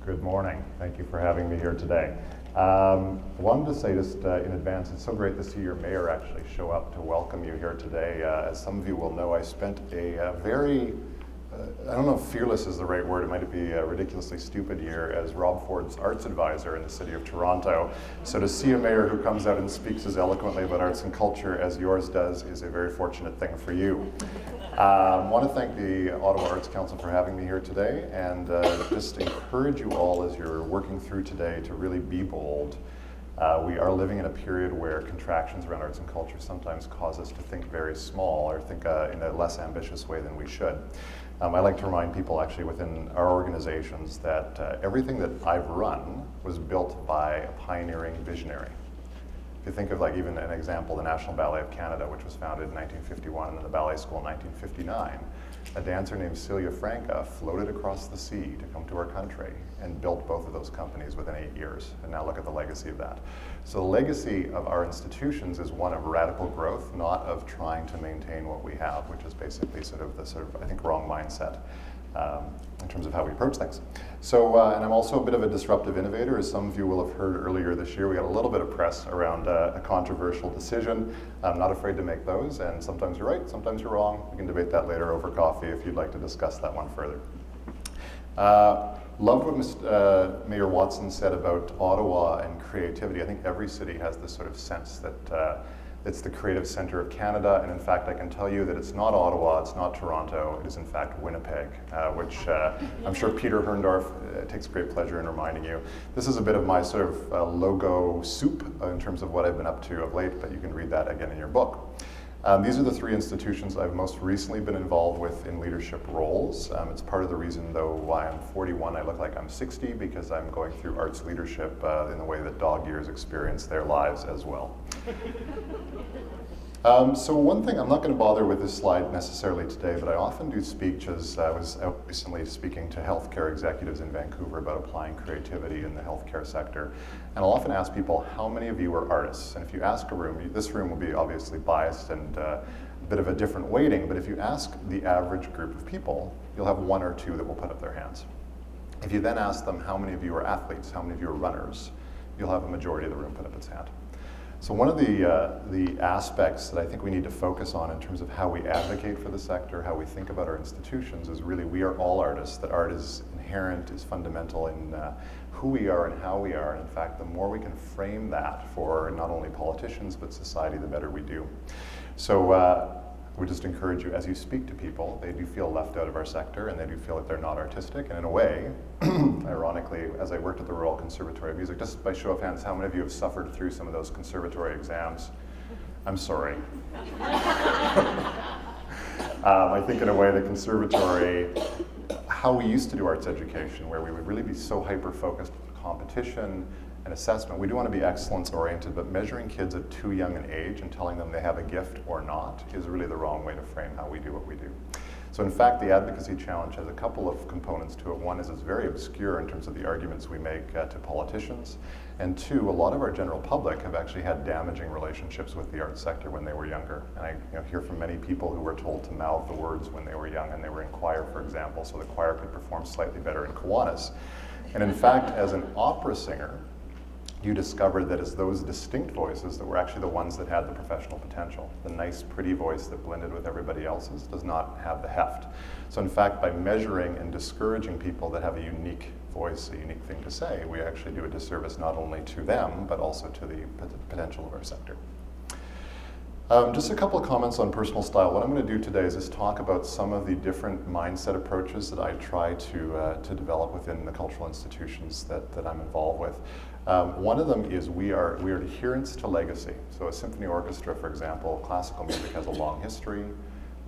Good morning. Thank you for having me here today. Wanted to say just in advance, it's so great to see your mayor actually show up to welcome you here today. As some of you will know, I spent a very, I don't know if fearless is the right word, it might be a ridiculously stupid year as Rob Ford's arts advisor in the city of Toronto. So to see a mayor who comes out and speaks as eloquently about arts and culture as yours does is a very fortunate thing for you. I want to thank the Ottawa Arts Council for having me here today, and just encourage you all as you're working through today to really be bold. We are living in a period where contractions around arts and culture sometimes cause us to think very small or think in a less ambitious way than we should. I like to remind people actually within our organizations that everything that I've run was built by a pioneering visionary. If you think of like even an example, the National Ballet of Canada, which was founded in 1951 and then the Ballet School in 1959, a dancer named Celia Franca floated across the sea to come to our country and built both of those companies within 8 years. And now look at the legacy of that. So the legacy of our institutions is one of radical growth, not of trying to maintain what we have, which is basically I think, wrong mindset in terms of how we approach things. So, and I'm also a bit of a disruptive innovator. As some of you will have heard earlier this year, we got a little bit of press around a controversial decision. I'm not afraid to make those, and sometimes you're right, sometimes you're wrong. We can debate that later over coffee if you'd like to discuss that one further. Loved what Mayor Watson said about Ottawa and creativity. I think every city has this sort of sense that it's the creative center of Canada, and in fact I can tell you that it's not Ottawa, it's not Toronto, it is in fact Winnipeg, which I'm sure Peter Herndorf takes great pleasure in reminding you. This is a bit of my sort of logo soup in terms of what I've been up to of late, but you can read that again in your book. These are the three institutions I've most recently been involved with in leadership roles. It's part of the reason, though, why I'm 41, I look like I'm 60, because I'm going through arts leadership in the way that dog years experience their lives as well. So one thing, I'm not going to bother with this slide necessarily today, but I often do speeches. I was out recently speaking to healthcare executives in Vancouver about applying creativity in the healthcare sector. And I'll often ask people, how many of you are artists? And if you ask a room, this room will be obviously biased and a bit of a different weighting, but if you ask the average group of people, you'll have one or two that will put up their hands. If you then ask them, how many of you are athletes? How many of you are runners? You'll have a majority of the room put up its hand. So one of the aspects that I think we need to focus on in terms of how we advocate for the sector, how we think about our institutions, is really we are all artists, that art is inherent, is fundamental in who we are and how we are. And in fact, the more we can frame that for not only politicians but society, the better we do. So we just encourage you, as you speak to people, they do feel left out of our sector and they do feel that they're not artistic. And in a way, ironically, as I worked at the Royal Conservatory of Music, just by show of hands, how many of you have suffered through some of those conservatory exams? I'm sorry. I think in a way the conservatory, how we used to do arts education, where we would really be so hyper-focused on competition and assessment. We do want to be excellence-oriented, but measuring kids at too young an age and telling them they have a gift or not is really the wrong way to frame how we do what we do. So in fact, the advocacy challenge has a couple of components to it. One is it's very obscure in terms of the arguments we make to politicians. And two, a lot of our general public have actually had damaging relationships with the arts sector when they were younger. And I hear from many people who were told to mouth the words when they were young and they were in choir, for example, so the choir could perform slightly better in Kiwanis. And in fact, as an opera singer, you discovered that it's those distinct voices that were actually the ones that had the professional potential. The nice, pretty voice that blended with everybody else's does not have the heft. So in fact, by measuring and discouraging people that have a unique voice, a unique thing to say, we actually do a disservice not only to them, but also to the potential of our sector. Just a couple of comments on personal style. What I'm going to do today is just talk about some of the different mindset approaches that I try to develop within the cultural institutions that I'm involved with. One of them is we are adherents to legacy. So a symphony orchestra, for example, classical music has a long history.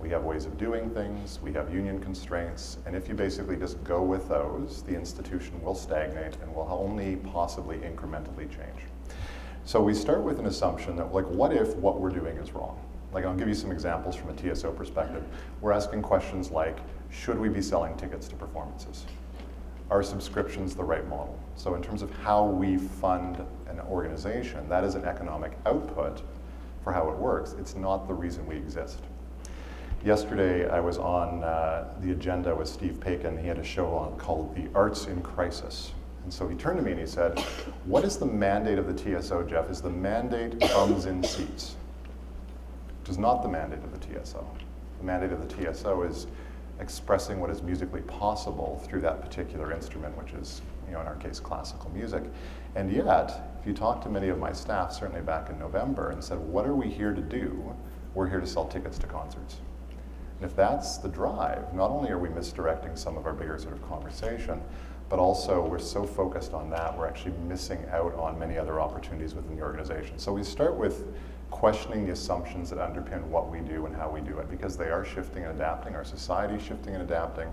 We have ways of doing things, we have union constraints, and if you basically just go with those, the institution will stagnate and will only possibly incrementally change. So we start with an assumption that, like, what if what we're doing is wrong? Like, I'll give you some examples from a TSO perspective. We're asking questions like, should we be selling tickets to performances? Are subscriptions the right model? So in terms of how we fund an organization, that is an economic output for how it works. It's not the reason we exist. Yesterday, I was on the agenda with Steve Paikin. He had a show on called The Arts in Crisis. And so he turned to me and he said, what is the mandate of the TSO, Jeff? Is the mandate bums in seats? Which is not the mandate of the TSO. The mandate of the TSO is expressing what is musically possible through that particular instrument, which is, in our case, classical music. And yet, if you talk to many of my staff, certainly back in November, and said, what are we here to do? We're here to sell tickets to concerts. And if that's the drive, not only are we misdirecting some of our bigger sort of conversation, but also we're so focused on that, we're actually missing out on many other opportunities within the organization. So we start with questioning the assumptions that underpin what we do and how we do it, because they are shifting and adapting, our society is shifting and adapting,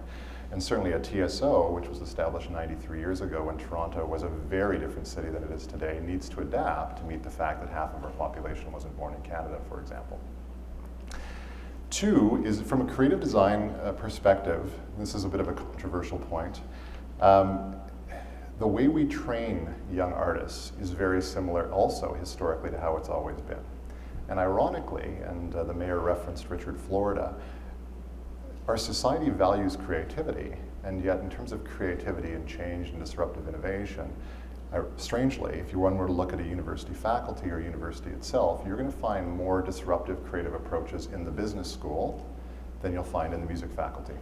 and certainly a TSO, which was established 93 years ago when Toronto was a very different city than it is today, needs to adapt to meet the fact that half of our population wasn't born in Canada, for example. Two is from a creative design perspective, this is a bit of a controversial point, the way we train young artists is very similar also historically to how it's always been. And ironically, and the mayor referenced Richard Florida, our society values creativity, and yet in terms of creativity and change and disruptive innovation, strangely, if one were to look at a university faculty or university itself, you're going to find more disruptive creative approaches in the business school than you'll find in the music faculty.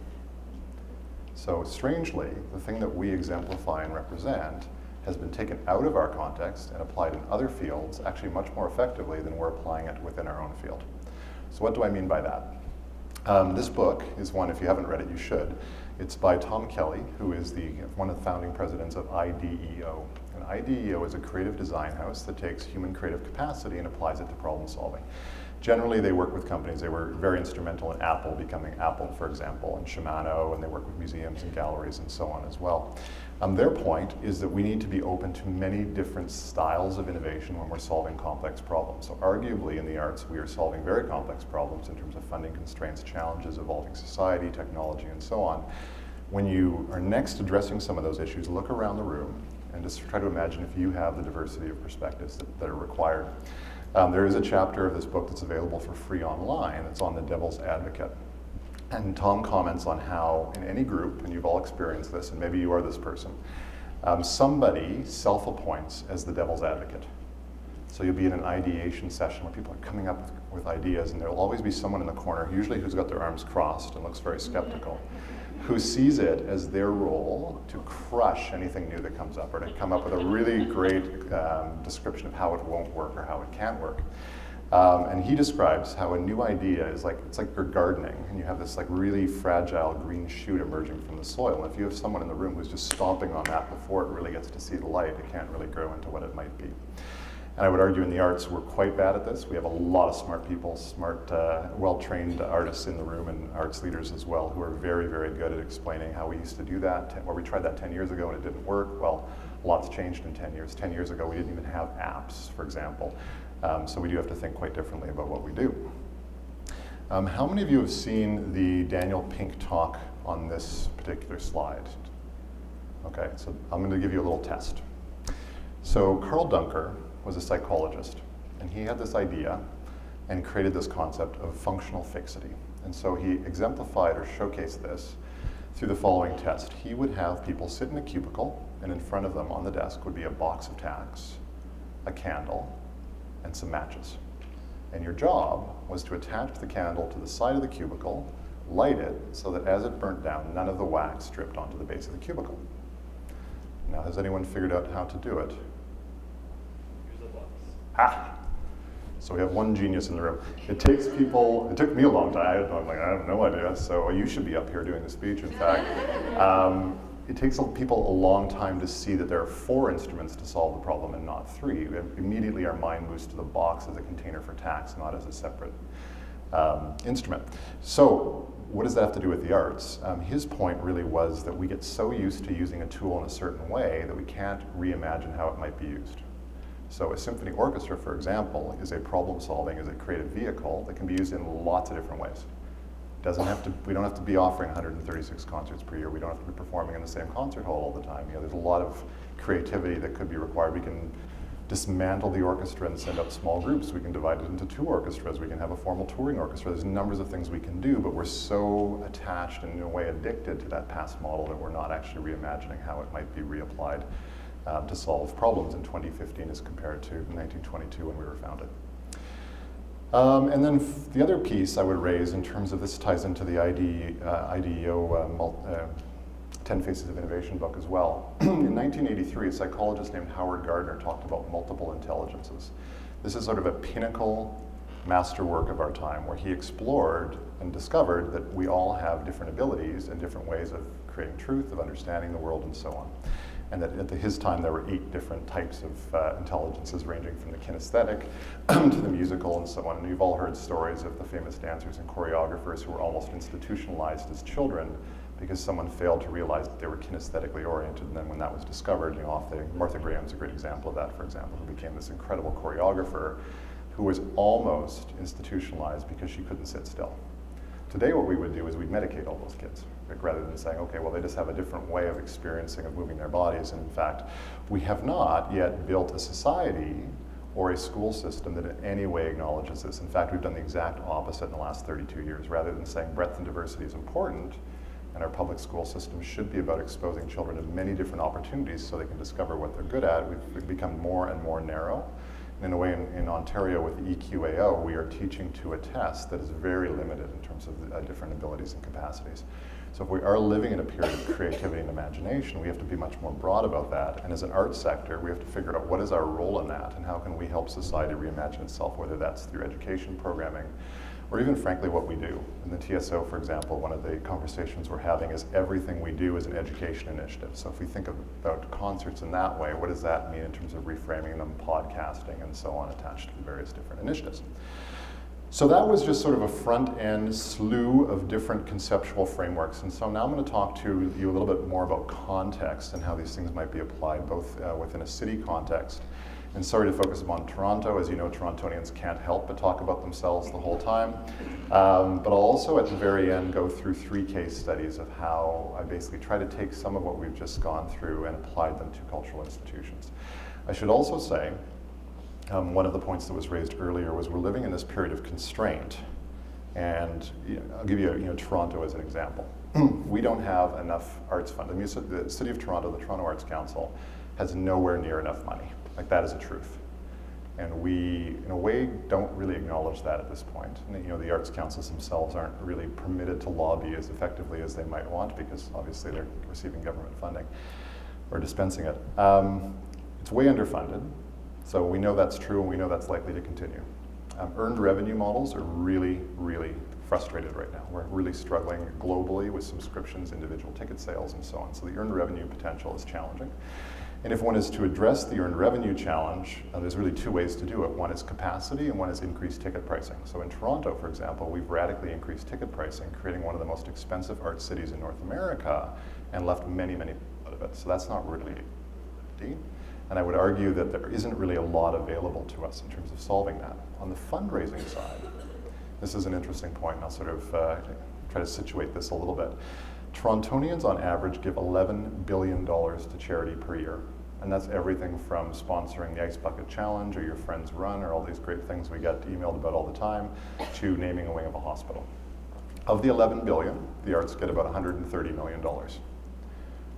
So strangely, the thing that we exemplify and represent has been taken out of our context and applied in other fields actually much more effectively than we're applying it within our own field. So what do I mean by that? This book is one, if you haven't read it, you should. It's by Tom Kelly, who is one of the founding presidents of IDEO. And IDEO is a creative design house that takes human creative capacity and applies it to problem solving. Generally, they work with companies. They were very instrumental in Apple becoming Apple, for example, and Shimano, and they work with museums and galleries and so on as well. Their point is that we need to be open to many different styles of innovation when we're solving complex problems. So arguably in the arts, we are solving very complex problems in terms of funding constraints, challenges, evolving society, technology, and so on. When you are next addressing some of those issues, look around the room and just try to imagine if you have the diversity of perspectives that are required. There is a chapter of this book that's available for free online. It's on the devil's advocate. And Tom comments on how in any group, and you've all experienced this, and maybe you are this person, somebody self-appoints as the devil's advocate. So you'll be in an ideation session where people are coming up with ideas, and there will always be someone in the corner, usually who's got their arms crossed and looks very skeptical, who sees it as their role to crush anything new that comes up, or to come up with a really great description of how it won't work or how it can't work. And he describes how a new idea is it's like you're gardening, and you have this really fragile green shoot emerging from the soil. And if you have someone in the room who's just stomping on that before it really gets to see the light, it can't really grow into what it might be. And I would argue in the arts, we're quite bad at this. We have a lot of smart people, smart, well-trained artists in the room, and arts leaders as well, who are very, very good at explaining how we used to do that, or we tried that 10 years ago and it didn't work. Well, lots changed in 10 years. 10 years ago, we didn't even have apps, for example. So we do have to think quite differently about what we do. How many of you have seen the Daniel Pink talk on this particular slide? Okay, so I'm going to give you a little test. So Carl Dunker was a psychologist, and he had this idea and created this concept of functional fixity. And so he exemplified or showcased this through the following test. He would have people sit in a cubicle, and in front of them on the desk would be a box of tacks, a candle, and some matches. And your job was to attach the candle to the side of the cubicle, light it so that as it burnt down, none of the wax dripped onto the base of the cubicle. Now, has anyone figured out how to do it? Ah! So we have one genius in the room. It took me a long time. I'm like, I have no idea. So you should be up here doing the speech, in fact. It takes people a long time to see that there are 4 instruments to solve the problem and not 3. Immediately our mind moves to the box as a container for tacks, not as a separate instrument. So what does that have to do with the arts? His point really was that we get so used to using a tool in a certain way that we can't reimagine how it might be used. So a symphony orchestra, for example, is a problem-solving, is a creative vehicle that can be used in lots of different ways. We don't have to be offering 136 concerts per year. We don't have to be performing in the same concert hall all the time. There's a lot of creativity that could be required. We can dismantle the orchestra and send up small groups. We can divide it into 2 orchestras. We can have a formal touring orchestra. There's numbers of things we can do, but we're so attached and in a way addicted to that past model that we're not actually reimagining how it might be reapplied to solve problems in 2015 as compared to 1922 when we were founded. And then the other piece I would raise in terms of this ties into the IDEO 10 Faces of Innovation book as well. In 1983, a psychologist named Howard Gardner talked about multiple intelligences. This is sort of a pinnacle masterwork of our time where he explored and discovered that we all have different abilities and different ways of creating truth, of understanding the world, and so on. And that at his time there were 8 different types of intelligences ranging from the kinesthetic to the musical and so on. And you've all heard stories of the famous dancers and choreographers who were almost institutionalized as children because someone failed to realize that they were kinesthetically oriented, and then when that was discovered, Martha Graham's a great example of that, for example, who became this incredible choreographer who was almost institutionalized because she couldn't sit still. Today what we would do is we'd medicate all those kids, like, rather than saying, okay, well they just have a different way of experiencing, of moving their bodies, and in fact, we have not yet built a society or a school system that in any way acknowledges this. In fact, we've done the exact opposite in the last 32 years. Rather than saying breadth and diversity is important, and our public school system should be about exposing children to many different opportunities so they can discover what they're good at, we've become more and more narrow. And in a way, in Ontario with the EQAO, we are teaching to a test that is very limited in terms of different abilities and capacities. So if we are living in a period of creativity and imagination, we have to be much more broad about that. And as an arts sector, we have to figure out what is our role in that and how can we help society reimagine itself, whether that's through education programming, or even frankly what we do. In the TSO, for example, one of the conversations we're having is everything we do is an education initiative. So if we think about concerts in that way, what does that mean in terms of reframing them, podcasting, and so on, attached to the various different initiatives? So that was just sort of a front-end slew of different conceptual frameworks. And so now I'm going to talk to you a little bit more about context and how these things might be applied, both within a city context. And sorry to focus upon Toronto. As you know, Torontonians can't help but talk about themselves the whole time. But I'll also, at the very end, go through 3 case studies of how I basically try to take some of what we've just gone through and applied them to cultural institutions. I should also say, one of the points that was raised earlier was we're living in this period of constraint. And I'll give you, Toronto as an example. We don't have enough arts funding. The City of Toronto, the Toronto Arts Council, has nowhere near enough money. Like, that is a truth. And we, in a way, don't really acknowledge that at this point. And, the arts councils themselves aren't really permitted to lobby as effectively as they might want because obviously they're receiving government funding or dispensing it. It's way underfunded, so we know that's true and we know that's likely to continue. Earned revenue models are really, really frustrated right now. We're really struggling globally with subscriptions, individual ticket sales, and so on. So the earned revenue potential is challenging. And if one is to address the earned revenue challenge, there's really 2 ways to do it. One is capacity and one is increased ticket pricing. So in Toronto, for example, we've radically increased ticket pricing, creating one of the most expensive art cities in North America and left many, many out of it. So that's not really deep. And I would argue that there isn't really a lot available to us in terms of solving that. On the fundraising side, this is an interesting point, and I'll sort of try to situate this a little bit. Torontonians on average give $11 billion to charity per year. And that's everything from sponsoring the Ice Bucket Challenge or Your Friend's Run or all these great things we get emailed about all the time, to naming a wing of a hospital. Of the $11 billion, the arts get about $130 million.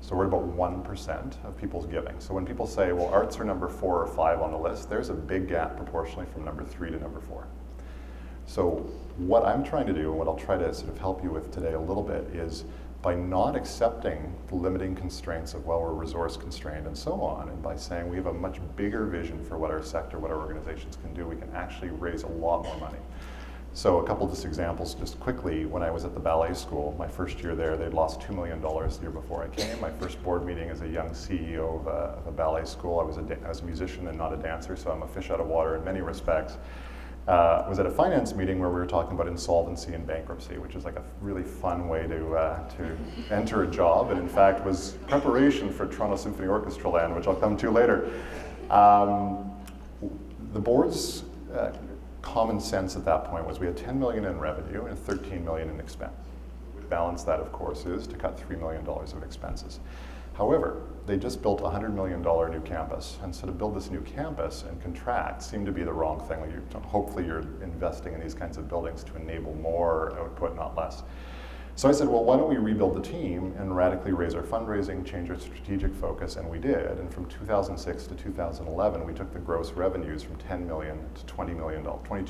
So we're about 1% of people's giving. So when people say, well, arts are number 4 or 5 on the list, there's a big gap proportionally from number 3 to number 4. So what I'm trying to do, and what I'll try to sort of help you with today a little bit, is by not accepting the limiting constraints of, well, we're resource constrained and so on, and by saying we have a much bigger vision for what our sector, what our organizations can do, we can actually raise a lot more money. So a couple just examples just quickly. When I was at the ballet school, my first year there, they'd lost $2 million the year before I came. My first board meeting as a young CEO of a ballet school, I was a musician and not a dancer, so I'm a fish out of water in many respects. Was at a finance meeting where we were talking about insolvency and bankruptcy, which is like a really fun way to enter a job, and in fact was preparation for Toronto Symphony Orchestra land, which I'll come to later. The board's common sense at that point was we had $10 million in revenue and $13 million in expense. Balance that, of course, is to cut $3 million of expenses. However, they just built a $100 million new campus, and so to build this new campus and contract seemed to be the wrong thing. Hopefully you're investing in these kinds of buildings to enable more output, not less. So I said, well, why don't we rebuild the team and radically raise our fundraising, change our strategic focus, and we did. And from 2006 to 2011, we took the gross revenues from $10 million to $22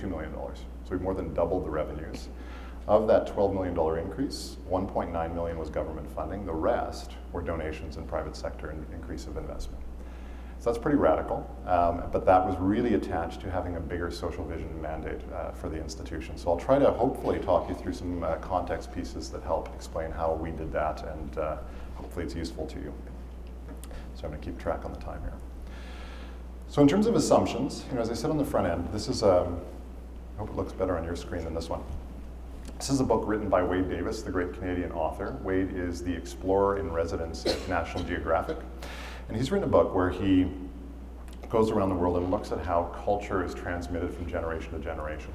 million. So we more than doubled the revenues. Of that $12 million increase, $1.9 million was government funding. The rest were donations and private sector and increase of investment. So that's pretty radical, but that was really attached to having a bigger social vision and mandate for the institution. So I'll try to hopefully talk you through some context pieces that help explain how we did that, and hopefully it's useful to you. So I'm going to keep track on the time here. So in terms of assumptions, as I said on the front end, this is I hope it looks better on your screen than this one. This is a book written by Wade Davis, the great Canadian author. Wade is the explorer in residence at National Geographic. And he's written a book where he goes around the world and looks at how culture is transmitted from generation to generation.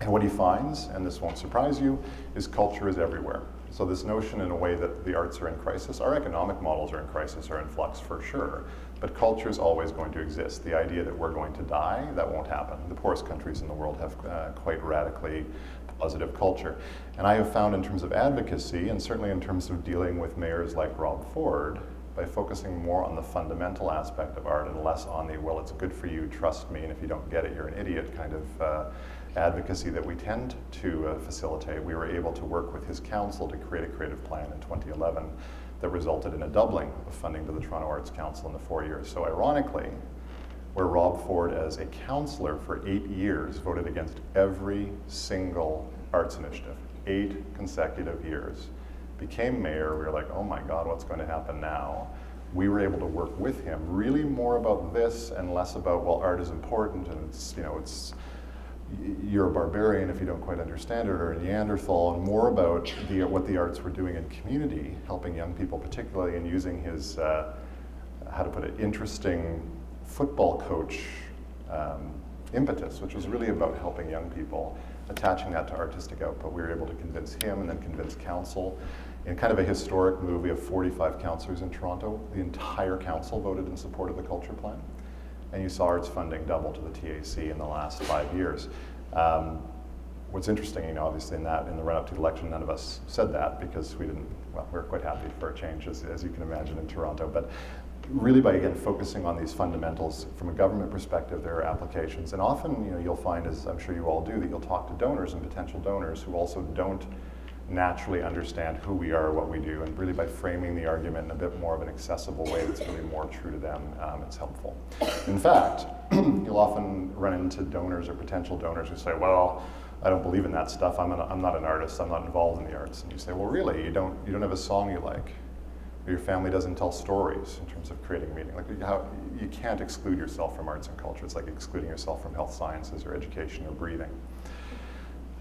And what he finds, and this won't surprise you, is culture is everywhere. So this notion in a way that the arts are in crisis, our economic models are in crisis, are in flux for sure, but culture is always going to exist. The idea that we're going to die, that won't happen. The poorest countries in the world have quite radically positive culture. And I have found in terms of advocacy, and certainly in terms of dealing with mayors like Rob Ford, by focusing more on the fundamental aspect of art and less on the, well, it's good for you, trust me, and if you don't get it, you're an idiot kind of advocacy that we tend to facilitate. We were able to work with his council to create a creative plan in 2011 that resulted in a doubling of funding to the Toronto Arts Council in the 4 years. So ironically, where Rob Ford as a councillor for 8 years voted against every single arts initiative, 8 consecutive years, became mayor, we were like, oh my God, what's going to happen now? We were able to work with him really more about this and less about, well, art is important and it's you're a barbarian if you don't quite understand it, or a Neanderthal, and more about what the arts were doing in community, helping young people particularly, and using his, how to put it, interesting football coach impetus, which was really about helping young people, attaching that to artistic output. We were able to convince him and then convince council. In kind of a historic move, we have 45 councillors in Toronto. The entire council voted in support of the culture plan. And you saw arts funding double to the TAC in the last 5 years. What's interesting, obviously in the run-up to the election, none of us said that because we were quite happy for a change, as you can imagine, in Toronto. But really by, again, focusing on these fundamentals from a government perspective, there are applications. And often, you'll find, as I'm sure you all do, that you'll talk to donors and potential donors who also don't naturally understand who we are, what we do, and really by framing the argument in a bit more of an accessible way that's really more true to them, it's helpful. In fact, you'll often run into donors or potential donors who say, well, I don't believe in that stuff, I'm not an artist, I'm not involved in the arts. And you say, well, really, you don't have a song you like, or your family doesn't tell stories in terms of creating meaning. Like, you can't exclude yourself from arts and culture. It's like excluding yourself from health sciences or education or breathing.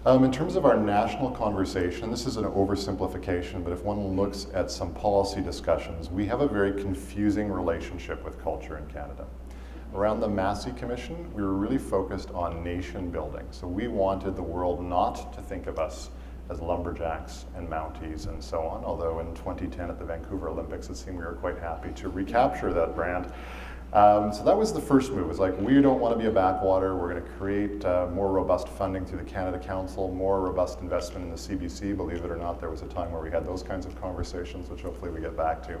In terms of our national conversation, this is an oversimplification, but if one looks at some policy discussions, we have a very confusing relationship with culture in Canada. Around the Massey Commission, we were really focused on nation building. So we wanted the world not to think of us as lumberjacks and Mounties and so on, although in 2010 at the Vancouver Olympics, it seemed we were quite happy to recapture that brand. So that was the first move. It's like, we don't want to be a backwater. We're going to create more robust funding through the Canada Council, more robust investment in the CBC. Believe it or not, there was a time where we had those kinds of conversations, which hopefully we get back to.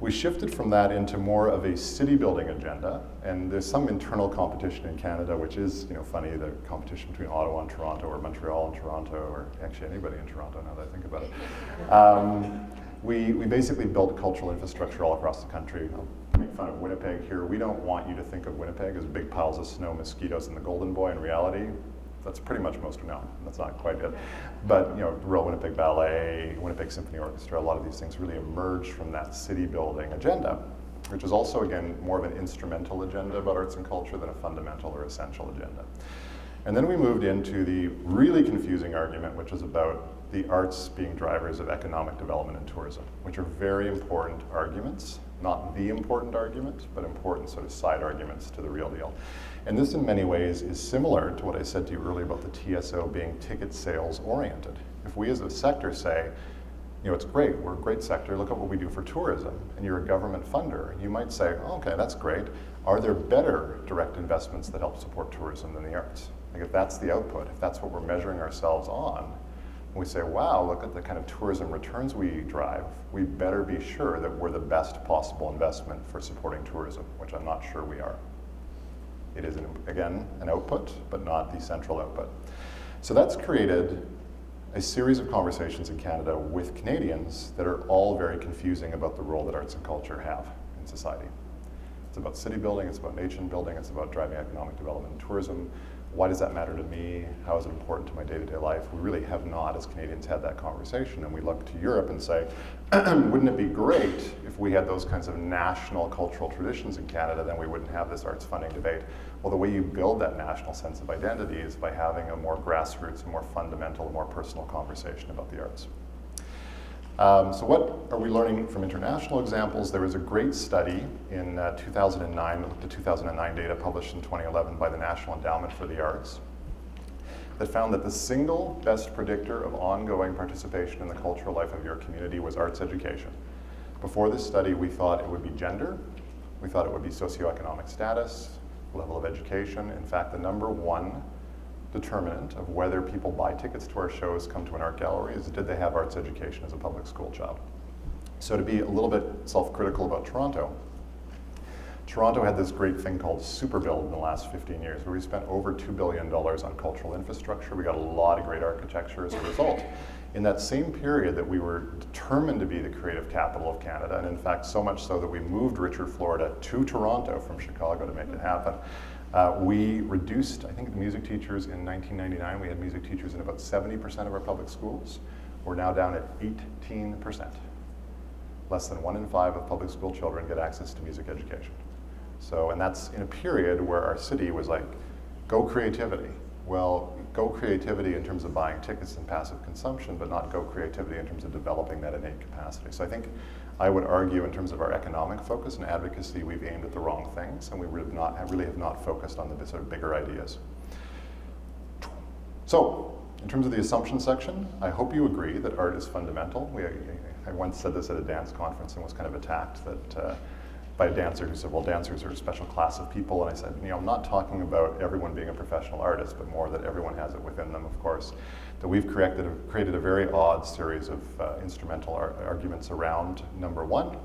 We shifted from that into more of a city building agenda, and there's some internal competition in Canada, which is, funny, the competition between Ottawa and Toronto, or Montreal and Toronto, or actually anybody in Toronto now that I think about it. We basically built cultural infrastructure all across the country. I'll make fun of Winnipeg here. We don't want you to think of Winnipeg as big piles of snow, mosquitoes, and the Golden Boy. In reality, that's pretty much most no, that's not quite it. But Royal Winnipeg Ballet, Winnipeg Symphony Orchestra, a lot of these things really emerged from that city building agenda, which is also, again, more of an instrumental agenda about arts and culture than a fundamental or essential agenda. And then we moved into the really confusing argument, which is about the arts being drivers of economic development and tourism, which are very important arguments, not the important argument, but important sort of side arguments to the real deal. And this in many ways is similar to what I said to you earlier about the TSO being ticket sales oriented. If we as a sector say, You know, it's great, we're a great sector, look at what we do for tourism, and you're a government funder. You might say, oh, okay, that's great. Are there better direct investments that help support tourism than the arts? Like if that's the output, if that's what we're measuring ourselves on, and we say, wow, look at the kind of tourism returns we drive, we better be sure that we're the best possible investment for supporting tourism, which I'm not sure we are. It is, again, an output, but not the central output. So that's created a series of conversations in Canada with Canadians that are all very confusing about the role that arts and culture have in society. It's about city building, it's about nation building, it's about driving economic development and tourism. Why does that matter to me? How is it important to my day-to-day life? We really have not, as Canadians, had that conversation. And we look to Europe and say, wouldn't it be great if we had those kinds of national cultural traditions in Canada, then we wouldn't have this arts funding debate. Well, the way you build that national sense of identity is by having a more grassroots, a more fundamental, a more personal conversation about the arts. So what are we learning from international examples? There was a great study in 2009, looked at 2009 data published in 2011 by the National Endowment for the Arts, that found that the single best predictor of ongoing participation in the cultural life of your community was arts education. Before this study, we thought it would be gender, we thought it would be socioeconomic status, level of education. In fact, the number one determinant of whether people buy tickets to our shows, come to an art gallery, is did they have arts education as a public school child. So to be a little bit self-critical about Toronto, Toronto had this great thing called super build in the last 15 years, where we spent over $2 billion on cultural infrastructure. We got a lot of great architecture as a result. In that same period that we were determined to be the creative capital of Canada, and in fact so much so that we moved Richard, Florida to Toronto from Chicago to make it happen, we reduced, I think, the music teachers in 1999. We had music teachers in about 70% of our public schools. We're now down at 18%. Less than 1 in 5 of public school children get access to music education. So, and that's in a period where our city was like, go creativity. Well, go creativity in terms of buying tickets and passive consumption, but not go creativity in terms of developing that innate capacity. So I think I would argue in terms of our economic focus and advocacy, we've aimed at the wrong things, and we really have not focused on the sort of bigger ideas. So, in terms of the assumption section, I hope you agree that art is fundamental. I once said this at a dance conference and was kind of attacked by a dancer who said, well, dancers are a special class of people. And I said, you know, I'm not talking about everyone being a professional artist, but more that everyone has it within them, of course. That we've created a very odd series of instrumental arguments around, number one,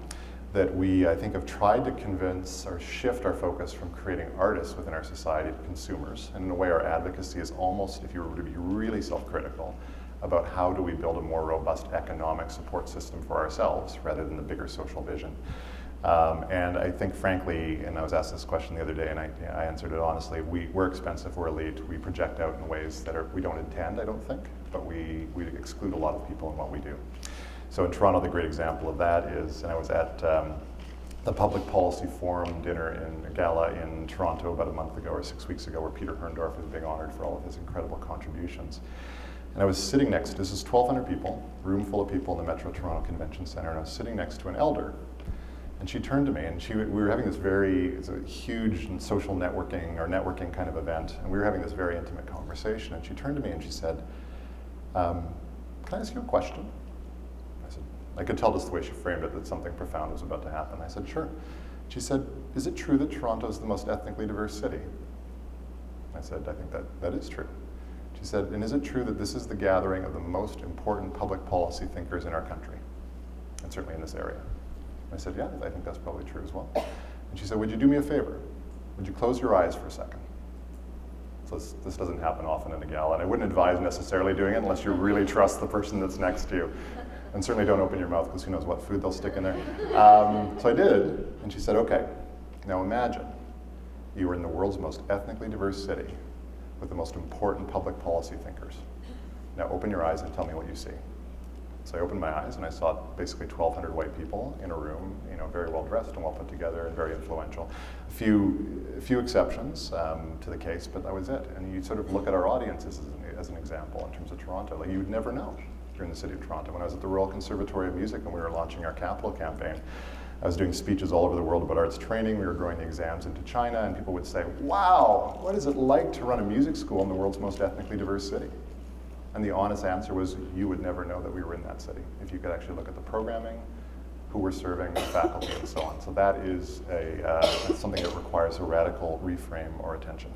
that we, I think, have tried to convince or shift our focus from creating artists within our society to consumers. And in a way, our advocacy is almost, if you were to be really self-critical, about how do we build a more robust economic support system for ourselves rather than the bigger social vision. And I think, frankly, and I was asked this question the other day, and I answered it honestly, we're expensive, we're elite, we project out in ways that we don't intend, I don't think, but we exclude a lot of people in what we do. So in Toronto, the great example of that is, and I was at the Public Policy Forum dinner in a gala in Toronto about a month ago or 6 weeks ago, where Peter Herndorf was being honored for all of his incredible contributions. And I was sitting next, this is 1,200 people, room full of people in the Metro Toronto Convention Center, and I was sitting next to an elder. And she turned to me, and we were having this it's a huge social networking kind of event, and we were having this very intimate conversation. And she turned to me and she said, can I ask you a question? I said, I could tell just the way she framed it that something profound was about to happen. I said, sure. She said, is it true that Toronto is the most ethnically diverse city? I said, I think that is true. She said, and is it true that this is the gathering of the most important public policy thinkers in our country, and certainly in this area? I said, yeah, I think that's probably true as well. And she said, would you do me a favor? Would you close your eyes for a second? So this doesn't happen often in a gala, and I wouldn't advise necessarily doing it unless you really trust the person that's next to you. And certainly don't open your mouth, because who knows what food they'll stick in there. So I did, and she said, okay, now imagine you were in the world's most ethnically diverse city with the most important public policy thinkers. Now open your eyes and tell me what you see. So I opened my eyes and I saw basically 1,200 white people in a room, you know, very well dressed and well put together and very influential. A few exceptions to the case, but that was it. And you sort of look at our audiences as an example in terms of Toronto. Like, you would never know if you're in the city of Toronto. When I was at the Royal Conservatory of Music and we were launching our Capital campaign, I was doing speeches all over the world about arts training. We were growing the exams into China, and people would say, wow, what is it like to run a music school in the world's most ethnically diverse city? And the honest answer was, you would never know that we were in that city if you could actually look at the programming, who we're serving, the faculty, and so on. So that is that's something that requires a radical reframe or attention.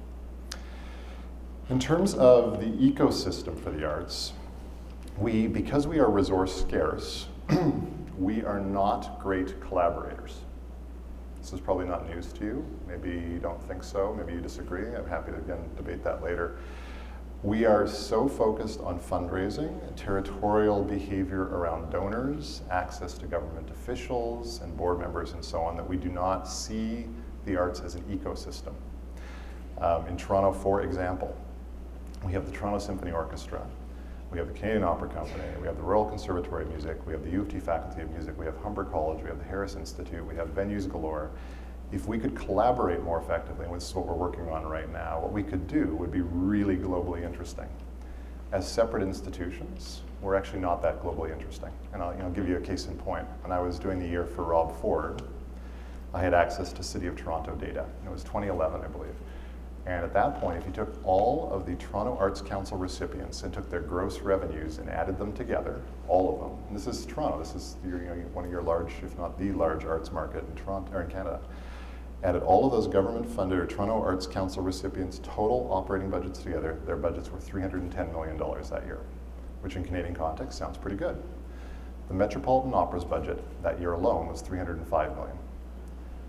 In terms of the ecosystem for the arts, because we are resource scarce, we are not great collaborators. This is probably not news to you. Maybe you don't think so, maybe you disagree. I'm happy to, again, debate that later. We are so focused on fundraising, territorial behavior around donors, access to government officials and board members and so on, that we do not see the arts as an ecosystem. In Toronto, for example, we have the Toronto Symphony Orchestra, we have the Canadian Opera Company, we have the Royal Conservatory of Music, we have the U of T Faculty of Music, we have Humber College, we have the Harris Institute, we have venues galore. If we could collaborate more effectively, and this is what we're working on right now, what we could do would be really globally interesting. As separate institutions, we're actually not that globally interesting. And I'll give you a case in point. When I was doing the year for Rob Ford, I had access to City of Toronto data. It was 2011, I believe. And at that point, if you took all of the Toronto Arts Council recipients and took their gross revenues and added them together, all of them, and this is Toronto, this is one of your large, if not the large arts market in Toronto or in Canada, added all of those government-funded or Toronto Arts Council recipients' total operating budgets together, their budgets were $310 million that year, which in Canadian context sounds pretty good. The Metropolitan Opera's budget that year alone was $305 million.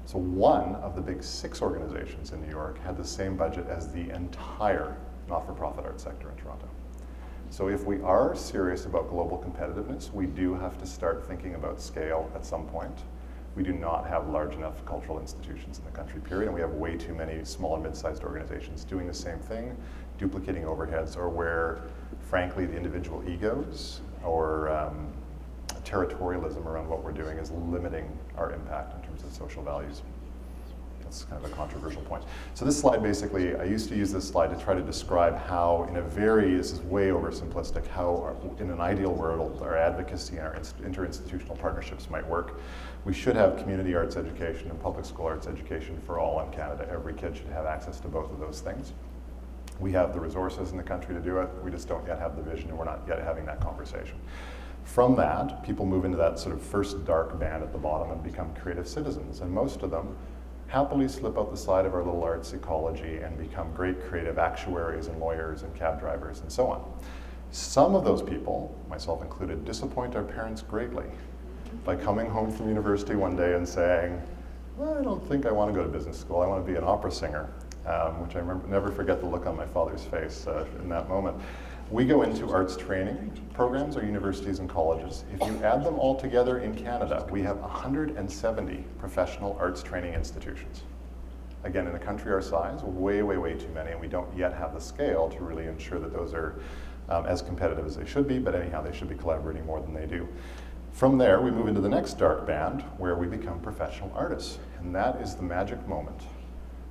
So one of the big 6 organizations in New York had the same budget as the entire not-for-profit arts sector in Toronto. So if we are serious about global competitiveness, we do have to start thinking about scale at some point. We do not have large enough cultural institutions in the country, period, and we have way too many small and mid-sized organizations doing the same thing, duplicating overheads, or where, frankly, the individual egos or territorialism around what we're doing is limiting our impact in terms of social values. That's kind of a controversial point. So this slide basically, I used to use this slide to try to describe how, this is way oversimplistic, how in an ideal world our advocacy and our interinstitutional partnerships might work. We should have community arts education and public school arts education for all in Canada. Every kid should have access to both of those things. We have the resources in the country to do it. We just don't yet have the vision, and we're not yet having that conversation. From that, people move into that sort of first dark band at the bottom and become creative citizens, and most of them happily slip out the side of our little arts ecology and become great creative actuaries and lawyers and cab drivers and so on. Some of those people, myself included, disappoint our parents greatly by coming home from university one day and saying, well, I don't think I want to go to business school, I want to be an opera singer, which I never forget the look on my father's face in that moment. We go into arts training programs or universities and colleges. If you add them all together in Canada, we have 170 professional arts training institutions. Again, in a country our size, way, way, way too many, and we don't yet have the scale to really ensure that those are as competitive as they should be, but anyhow, they should be collaborating more than they do. From there, we move into the next dark band, where we become professional artists, and that is the magic moment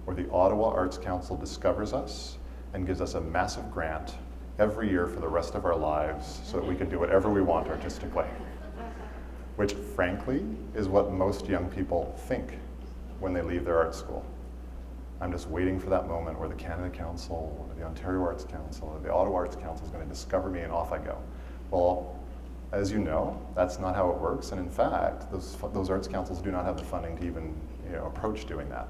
where the Ottawa Arts Council discovers us and gives us a massive grant every year for the rest of our lives so that we can do whatever we want artistically, which frankly is what most young people think when they leave their art school. I'm just waiting for that moment where the Canada Council, or the Ontario Arts Council, or the Ottawa Arts Council is going to discover me, and off I go. Well, as you know, that's not how it works, and in fact, those arts councils do not have the funding to even approach doing that.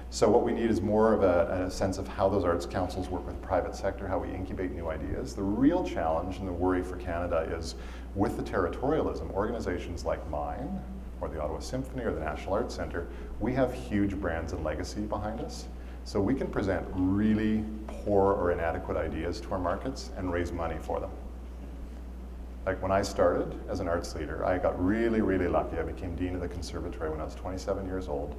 So what we need is more of a sense of how those arts councils work with the private sector, how we incubate new ideas. The real challenge and the worry for Canada is with the territorialism, organizations like mine, or the Ottawa Symphony, or the National Arts Centre, we have huge brands and legacy behind us. So we can present really poor or inadequate ideas to our markets and raise money for them. Like when I started as an arts leader, I got really, really lucky. I became Dean of the Conservatory when I was 27 years old.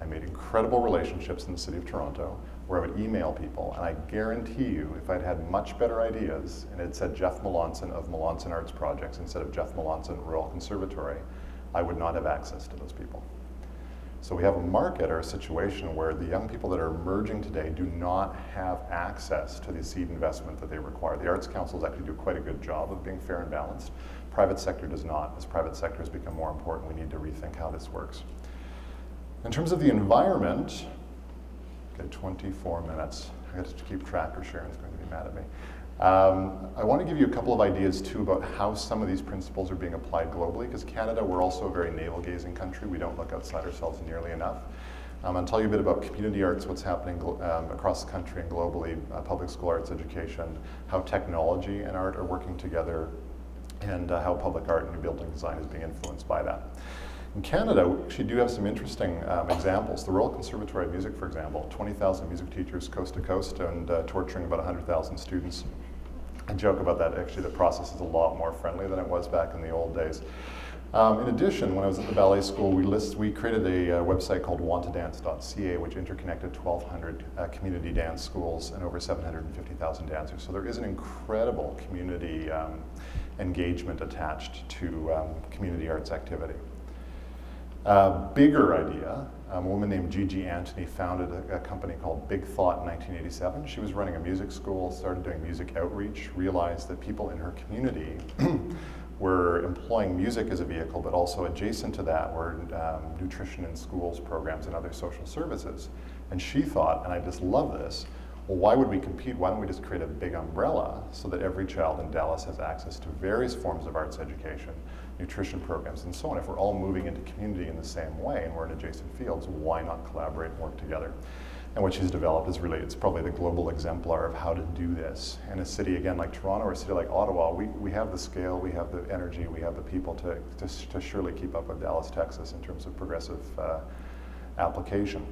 I made incredible relationships in the City of Toronto where I would email people, and I guarantee you, if I'd had much better ideas and it said Jeff Melanson of Melanson Arts Projects instead of Jeff Melanson Royal Conservatory, I would not have access to those people. So we have a market or a situation where the young people that are emerging today do not have access to the seed investment that they require. The Arts Councils actually do quite a good job of being fair and balanced. Private sector does not. As private sector has become more important, we need to rethink how this works. In terms of the environment, okay, 24 minutes. I got to keep track or Sharon's going to be mad at me. I want to give you a couple of ideas too about how some of these principles are being applied globally, because Canada, we're also a very navel-gazing country. We don't look outside ourselves nearly enough. I'll tell you a bit about community arts, what's happening across the country and globally, public school arts education, how technology and art are working together, and how public art and new building design is being influenced by that. In Canada, we actually do have some interesting examples. The Royal Conservatory of Music, for example, 20,000 music teachers coast to coast and torturing about 100,000 students. I joke about that, actually the process is a lot more friendly than it was back in the old days. In addition, when I was at the ballet school, we created a website called wanttodance.ca, which interconnected 1,200 community dance schools and over 750,000 dancers. So there is an incredible community engagement attached to community arts activity. Bigger idea, a woman named Gigi Antony founded a company called Big Thought in 1987. She was running a music school, started doing music outreach, realized that people in her community were employing music as a vehicle, but also adjacent to that were nutrition in schools programs and other social services. And she thought, and I just love this, well, why would we compete? Why don't we just create a big umbrella so that every child in Dallas has access to various forms of arts education, nutrition programs, and so on. If we're all moving into community in the same way and we're in adjacent fields, why not collaborate and work together? And what she's developed is really, it's probably the global exemplar of how to do this. In a city, again, like Toronto or a city like Ottawa, we have the scale, we have the energy, we have the people to surely keep up with Dallas, Texas in terms of progressive application.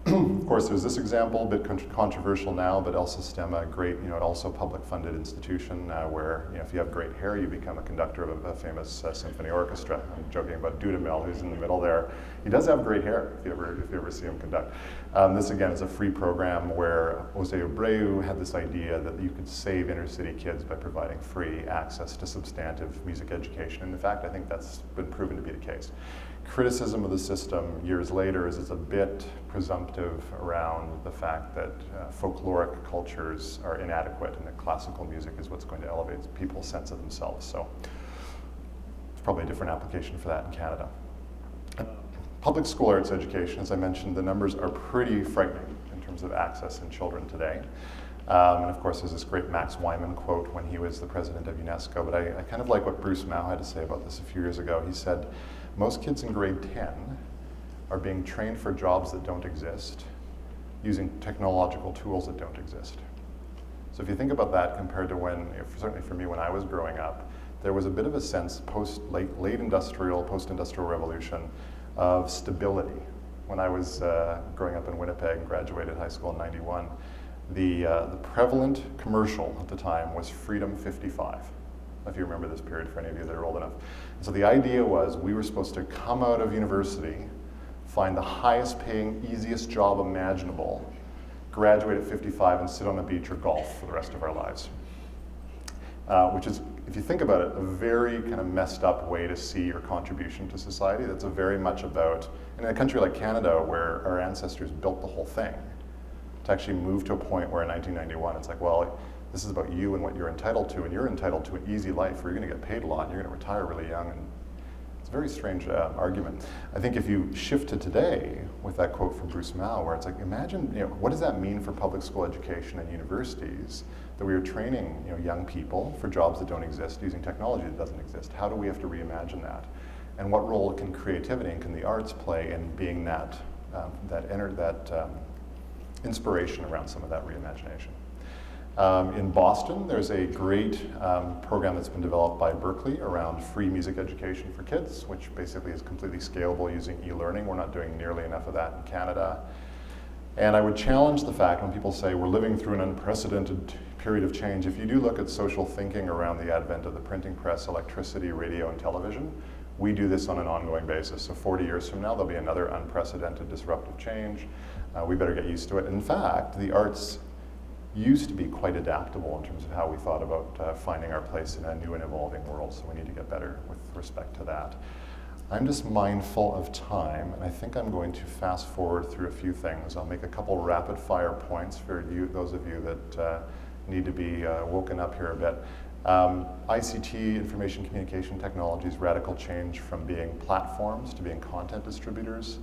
Of course, there's this example, a bit controversial now, but El Sistema, great, also public funded institution where, if you have great hair, you become a conductor of a famous symphony orchestra. I'm joking about Dudamel, who's in the middle there. He does have great hair, if you ever see him conduct. This, again, is a free program where Jose Abreu had this idea that you could save inner city kids by providing free access to substantive music education. And in fact, I think that's been proven to be the case. Criticism of the system years later is it's a bit presumptive around the fact that folkloric cultures are inadequate and that classical music is what's going to elevate people's sense of themselves. So it's probably a different application for that in Canada. Public school arts education, as I mentioned, the numbers are pretty frightening in terms of access in children today. And of course, there's this great Max Wyman quote when he was the president of UNESCO, but I kind of like what Bruce Mao had to say about this a few years ago. He said, most kids in grade 10 are being trained for jobs that don't exist, using technological tools that don't exist. So if you think about that compared to when, certainly for me when I was growing up, there was a bit of a sense post-industrial revolution of stability. When I was growing up in Winnipeg and graduated high school in '91, the prevalent commercial at the time was Freedom 55. If you remember this period, for any of you that are old enough. And so the idea was we were supposed to come out of university, find the highest paying, easiest job imaginable, graduate at 55 and sit on the beach or golf for the rest of our lives. Which is, if you think about it, a very kind of messed up way to see your contribution to society. That's a very much about, in a country like Canada where our ancestors built the whole thing, to actually move to a point where in 1991 it's like, well, this is about you and what you're entitled to, and you're entitled to an easy life where you're going to get paid a lot and you're going to retire really young. And it's a very strange argument. I think if you shift to today with that quote from Bruce Mao, where it's like, imagine, what does that mean for public school education and universities that we are training, young people for jobs that don't exist using technology that doesn't exist? How do we have to reimagine that? And what role can creativity and can the arts play in being that inspiration around some of that reimagination? In Boston, there's a great program that's been developed by Berkeley around free music education for kids, which basically is completely scalable using e-learning. We're not doing nearly enough of that in Canada. And I would challenge the fact when people say we're living through an unprecedented period of change. If you do look at social thinking around the advent of the printing press, electricity, radio, and television, we do this on an ongoing basis. So 40 years from now, there'll be another unprecedented disruptive change. We better get used to it. In fact, the arts used to be quite adaptable in terms of how we thought about finding our place in a new and evolving world, so we need to get better with respect to that. I'm just mindful of time, and I think I'm going to fast forward through a few things. I'll make a couple rapid fire points for you, those of you that need to be woken up here a bit. ICT, information communication technologies, radical change from being platforms to being content distributors.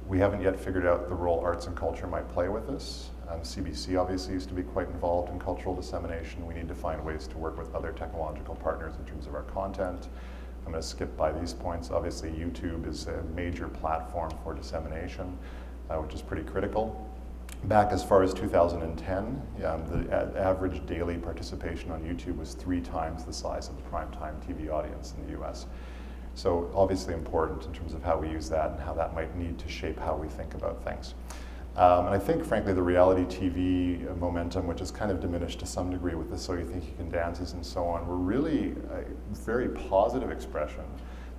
We haven't yet figured out the role arts and culture might play with this. CBC obviously used to be quite involved in cultural dissemination. We need to find ways to work with other technological partners in terms of our content. I'm going to skip by these points. Obviously, YouTube is a major platform for dissemination, which is pretty critical. Back as far as 2010, the average daily participation on YouTube was 3 times the size of the primetime TV audience in the US. So obviously important in terms of how we use that and how that might need to shape how we think about things. And I think, frankly, the reality TV momentum, which has kind of diminished to some degree with the So You Think You Can Dances and so on, were really a very positive expression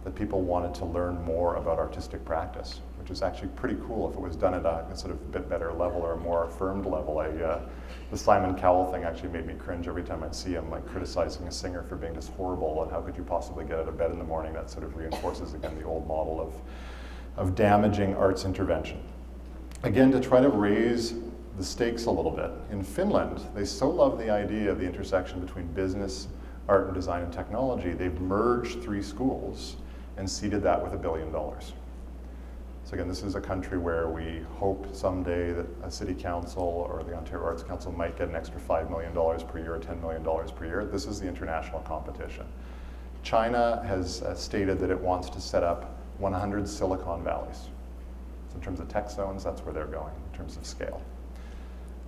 that people wanted to learn more about artistic practice, which is actually pretty cool if it was done at a sort of bit better level or a more affirmed level. The Simon Cowell thing actually made me cringe every time I'd see him like criticizing a singer for being just horrible and how could you possibly get out of bed in the morning. That sort of reinforces again the old model of damaging arts intervention. Again, to try to raise the stakes a little bit. In Finland, they so love the idea of the intersection between business, art and design and technology, they've merged 3 schools and seeded that with $1 billion. So again, this is a country where we hope someday that a city council or the Ontario Arts Council might get an extra $5 million per year or $10 million per year. This is the international competition. China has stated that it wants to set up 100 Silicon Valleys. So in terms of tech zones, that's where they're going in terms of scale.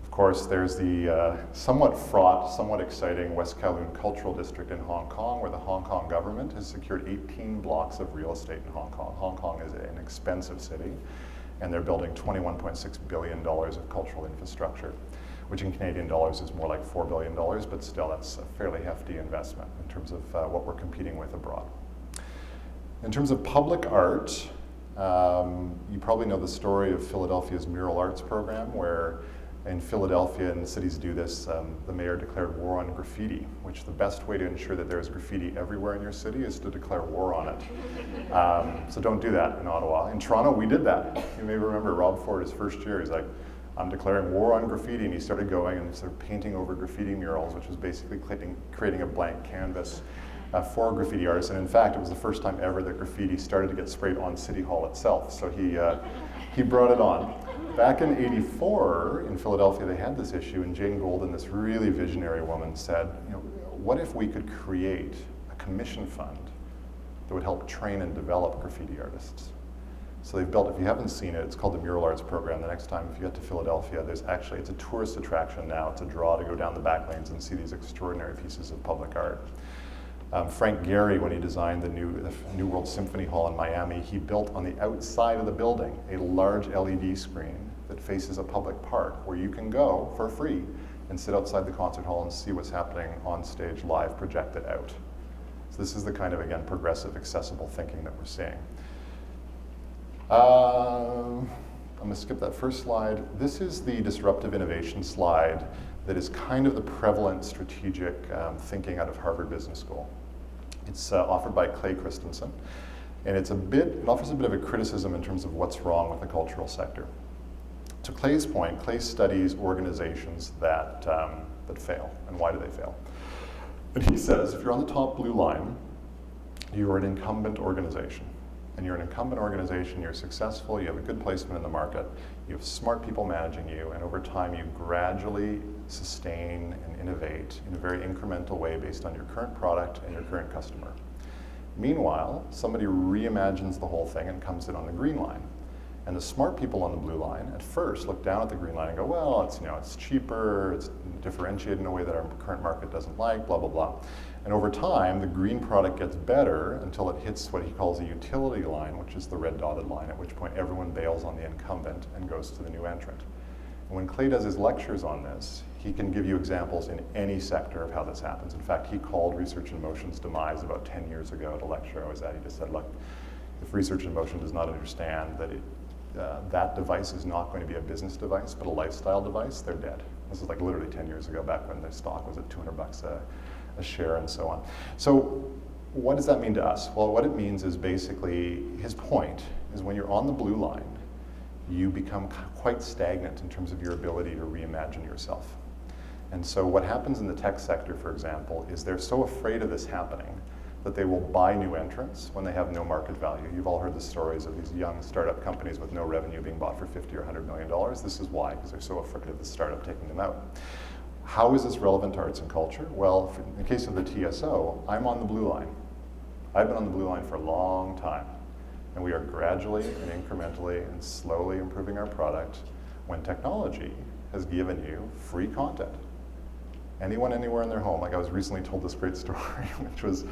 Of course, there's the somewhat fraught, somewhat exciting West Kowloon Cultural District in Hong Kong, where the Hong Kong government has secured 18 blocks of real estate in Hong Kong. Hong Kong is an expensive city, and they're building $21.6 billion of cultural infrastructure, which in Canadian dollars is more like $4 billion, but still that's a fairly hefty investment in terms of what we're competing with abroad. In terms of public art, you probably know the story of Philadelphia's Mural Arts program, where in Philadelphia, and cities do this, the mayor declared war on graffiti, which the best way to ensure that there's graffiti everywhere in your city is to declare war on it. So don't do that in Ottawa. In Toronto, we did that. You may remember Rob Ford, his first year, he's like, I'm declaring war on graffiti, and he started going and sort of painting over graffiti murals, which was basically creating a blank canvas for graffiti artists. And in fact, it was the first time ever that graffiti started to get sprayed on City Hall itself. So he brought it on. Back in '84 in Philadelphia, they had this issue, and Jane Golden, this really visionary woman, said, what if we could create a commission fund that would help train and develop graffiti artists? So they've built, if you haven't seen it, it's called the Mural Arts Program. The next time if you get to Philadelphia, it's a tourist attraction now. It's a draw to go down the back lanes and see these extraordinary pieces of public art. Frank Gehry, when he designed the New World Symphony Hall in Miami, he built on the outside of the building a large LED screen that faces a public park where you can go for free and sit outside the concert hall and see what's happening on stage live, projected out. So this is the kind of, again, progressive, accessible thinking that we're seeing. I'm going to skip that first slide. This is the disruptive innovation slide that is kind of the prevalent strategic thinking out of Harvard Business School. It's offered by Clay Christensen, and it offers a bit of a criticism in terms of what's wrong with the cultural sector. To Clay's point, Clay studies organizations that fail, and why do they fail? And he says, if you're on the top blue line, you're an incumbent organization. And you're an incumbent organization, you're successful, you have a good placement in the market, you have smart people managing you, and over time you gradually sustain and innovate in a very incremental way based on your current product and your current customer. Meanwhile, somebody reimagines the whole thing and comes in on the green line. And the smart people on the blue line at first look down at the green line and go, well, it's cheaper, it's differentiated in a way that our current market doesn't like, blah, blah, blah. And over time, the green product gets better until it hits what he calls a utility line, which is the red dotted line, at which point everyone bails on the incumbent and goes to the new entrant. And when Clay does his lectures on this, he can give you examples in any sector of how this happens. In fact, he called Research in Motion's demise about 10 years ago at a lecture I was at. He just said, look, if Research in Motion does not understand that that device is not going to be a business device, but a lifestyle device, they're dead. This is like literally 10 years ago, back when the stock was at $200 a share and so on. So what does that mean to us? Well, what it means is basically, his point is when you're on the blue line, you become quite stagnant in terms of your ability to reimagine yourself. And so what happens in the tech sector, for example, is they're so afraid of this happening but they will buy new entrants when they have no market value. You've all heard the stories of these young startup companies with no revenue being bought for $50 or $100 million. This is why, because they're so afraid of the startup taking them out. How is this relevant to arts and culture? Well, in the case of the TSO, I'm on the blue line. I've been on the blue line for a long time, and we are gradually and incrementally and slowly improving our product when technology has given you free content. Anyone, anywhere in their home. Like I was recently told this great story, which was,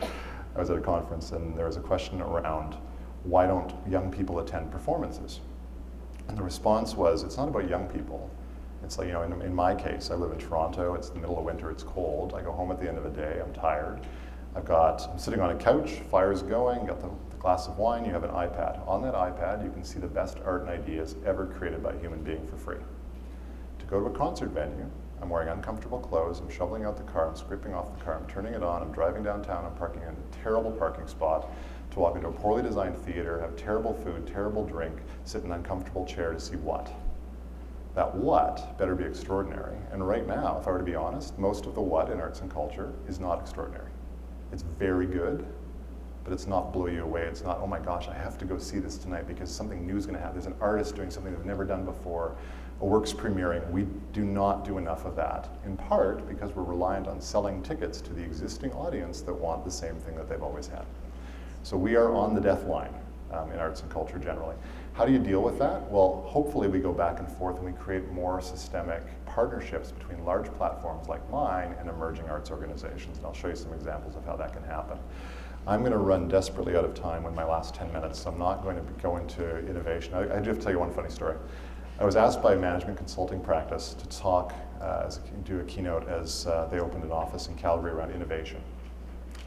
I was at a conference and there was a question around why don't young people attend performances? And the response was, it's not about young people. It's like, in my case, I live in Toronto, it's the middle of winter, it's cold, I go home at the end of the day, I'm tired. I'm sitting on a couch, fire's going, got the glass of wine, you have an iPad. On that iPad, you can see the best art and ideas ever created by a human being for free. To go to a concert venue, I'm wearing uncomfortable clothes, I'm shoveling out the car, I'm scraping off the car, I'm turning it on, I'm driving downtown, I'm parking in a terrible parking spot to walk into a poorly designed theater, have terrible food, terrible drink, sit in an uncomfortable chair to see what? That what better be extraordinary. And right now, if I were to be honest, most of the what in arts and culture is not extraordinary. It's very good, but it's not blow you away. It's not, oh my gosh, I have to go see this tonight because something new is gonna happen. There's an artist doing something they've never done before. A work's premiering. We do not do enough of that, in part because we're reliant on selling tickets to the existing audience that want the same thing that they've always had. So we are on the death line in arts and culture generally. How do you deal with that? Well, hopefully we go back and forth and we create more systemic partnerships between large platforms like mine and emerging arts organizations. And I'll show you some examples of how that can happen. I'm going to run desperately out of time in my last 10 minutes, so I'm not going to go into innovation. I do have to tell you one funny story. I was asked by a management consulting practice to talk, do a keynote as they opened an office in Calgary around innovation.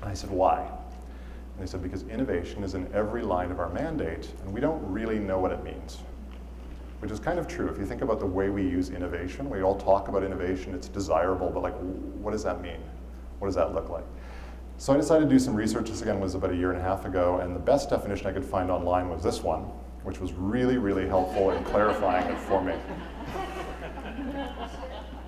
And I said, why? And they said, because innovation is in every line of our mandate, and we don't really know what it means. Which is kind of true. If you think about the way we use innovation, we all talk about innovation, it's desirable, but like, what does that mean? What does that look like? So I decided to do some research. This again was about 1.5 years ago, and the best definition I could find online was this one, which was really, really helpful in clarifying it for me.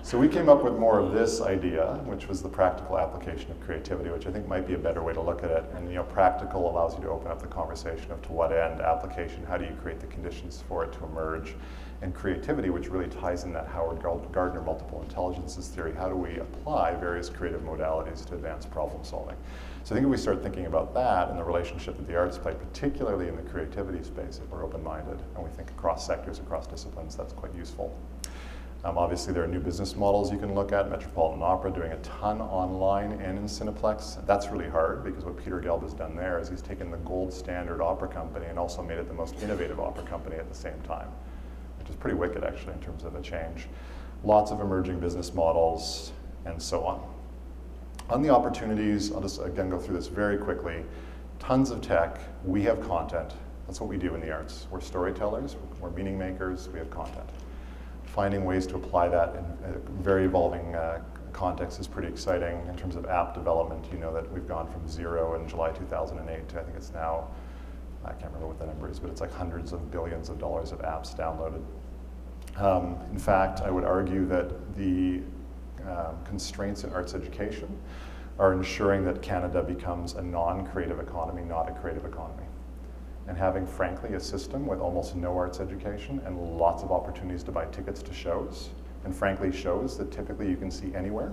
So we came up with more of this idea, which was the practical application of creativity, which I think might be a better way to look at it. And practical allows you to open up the conversation of to what end, application, how do you create the conditions for it to emerge, and creativity, which really ties in that Howard Gardner multiple intelligences theory. How do we apply various creative modalities to advance problem solving? So I think if we start thinking about that and the relationship that the arts play, particularly in the creativity space, if we're open-minded and we think across sectors, across disciplines, that's quite useful. Obviously, there are new business models you can look at. Metropolitan Opera doing a ton online and in Cineplex. That's really hard because what Peter Gelb has done there is he's taken the gold standard opera company and also made it the most innovative opera company at the same time, which is pretty wicked actually in terms of a change. Lots of emerging business models and so on. On the opportunities, I'll just again go through this very quickly. Tons of tech, we have content. That's what we do in the arts. We're storytellers, we're meaning makers, we have content. Finding ways to apply that in a very evolving context is pretty exciting. In terms of app development, you know that we've gone from 0 in July 2008 to I think it's now, I can't remember what the number is, but it's like hundreds of billions of dollars of apps downloaded. In fact, I would argue that the constraints in arts education are ensuring that Canada becomes a non-creative economy, not a creative economy. And having, frankly, a system with almost no arts education and lots of opportunities to buy tickets to shows, and frankly, shows that typically you can see anywhere,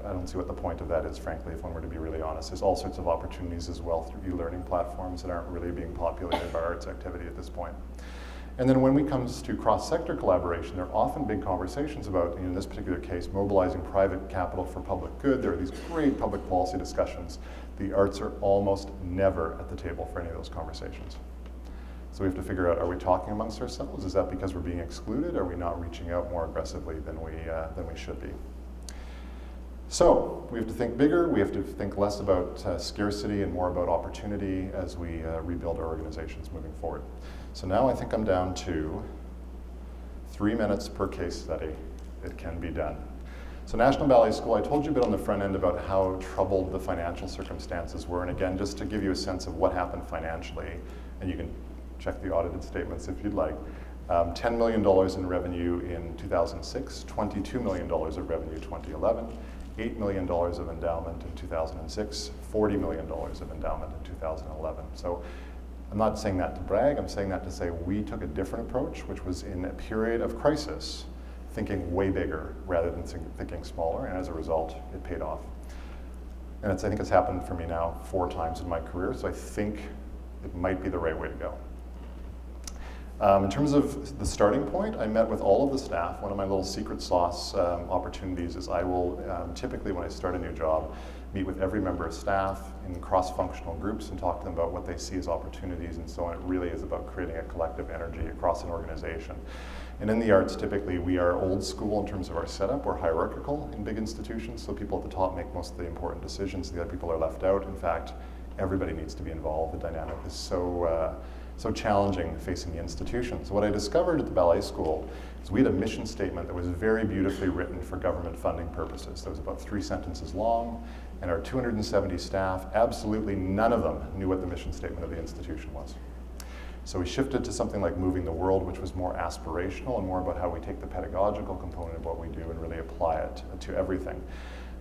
I don't see what the point of that is, frankly, if one were to be really honest. There's all sorts of opportunities as well through e-learning platforms that aren't really being populated by arts activity at this point. And then when it comes to cross-sector collaboration, there are often big conversations about, in this particular case, mobilizing private capital for public good. There are these great public policy discussions. The arts are almost never at the table for any of those conversations. So we have to figure out, are we talking amongst ourselves? Is that because we're being excluded? Are we not reaching out more aggressively than we should be? So we have to think bigger. We have to think less about scarcity and more about opportunity as we rebuild our organizations moving forward. So now I think I'm down to 3 minutes per case study. It can be done. So National Ballet School, I told you a bit on the front end about how troubled the financial circumstances were. And again, just to give you a sense of what happened financially, and you can check the audited statements if you'd like. $10 million in revenue in 2006, $22 million of revenue 2011, $8 million of endowment in 2006, $40 million of endowment in 2011. So I'm not saying that to brag, I'm saying that to say we took a different approach, which was in a period of crisis, thinking way bigger rather than thinking smaller, and as a result, it paid off. And I think it's happened for me now 4 times in my career, so I think it might be the right way to go. In terms of the starting point, I met with all of the staff. One of my little secret sauce opportunities is I will typically, when I start a new job, meet with every member of staff in cross-functional groups and talk to them about what they see as opportunities and so on. It really is about creating a collective energy across an organization. And in the arts, typically, we are old school in terms of our setup. We're hierarchical in big institutions, so people at the top make most of the important decisions. The other people are left out. In fact, everybody needs to be involved. The dynamic is so challenging facing the institution. So what I discovered at the ballet school is we had a mission statement that was very beautifully written for government funding purposes. That was about 3 sentences long, and our 270 staff, absolutely none of them knew what the mission statement of the institution was. So we shifted to something like Moving the World, which was more aspirational and more about how we take the pedagogical component of what we do and really apply it to everything.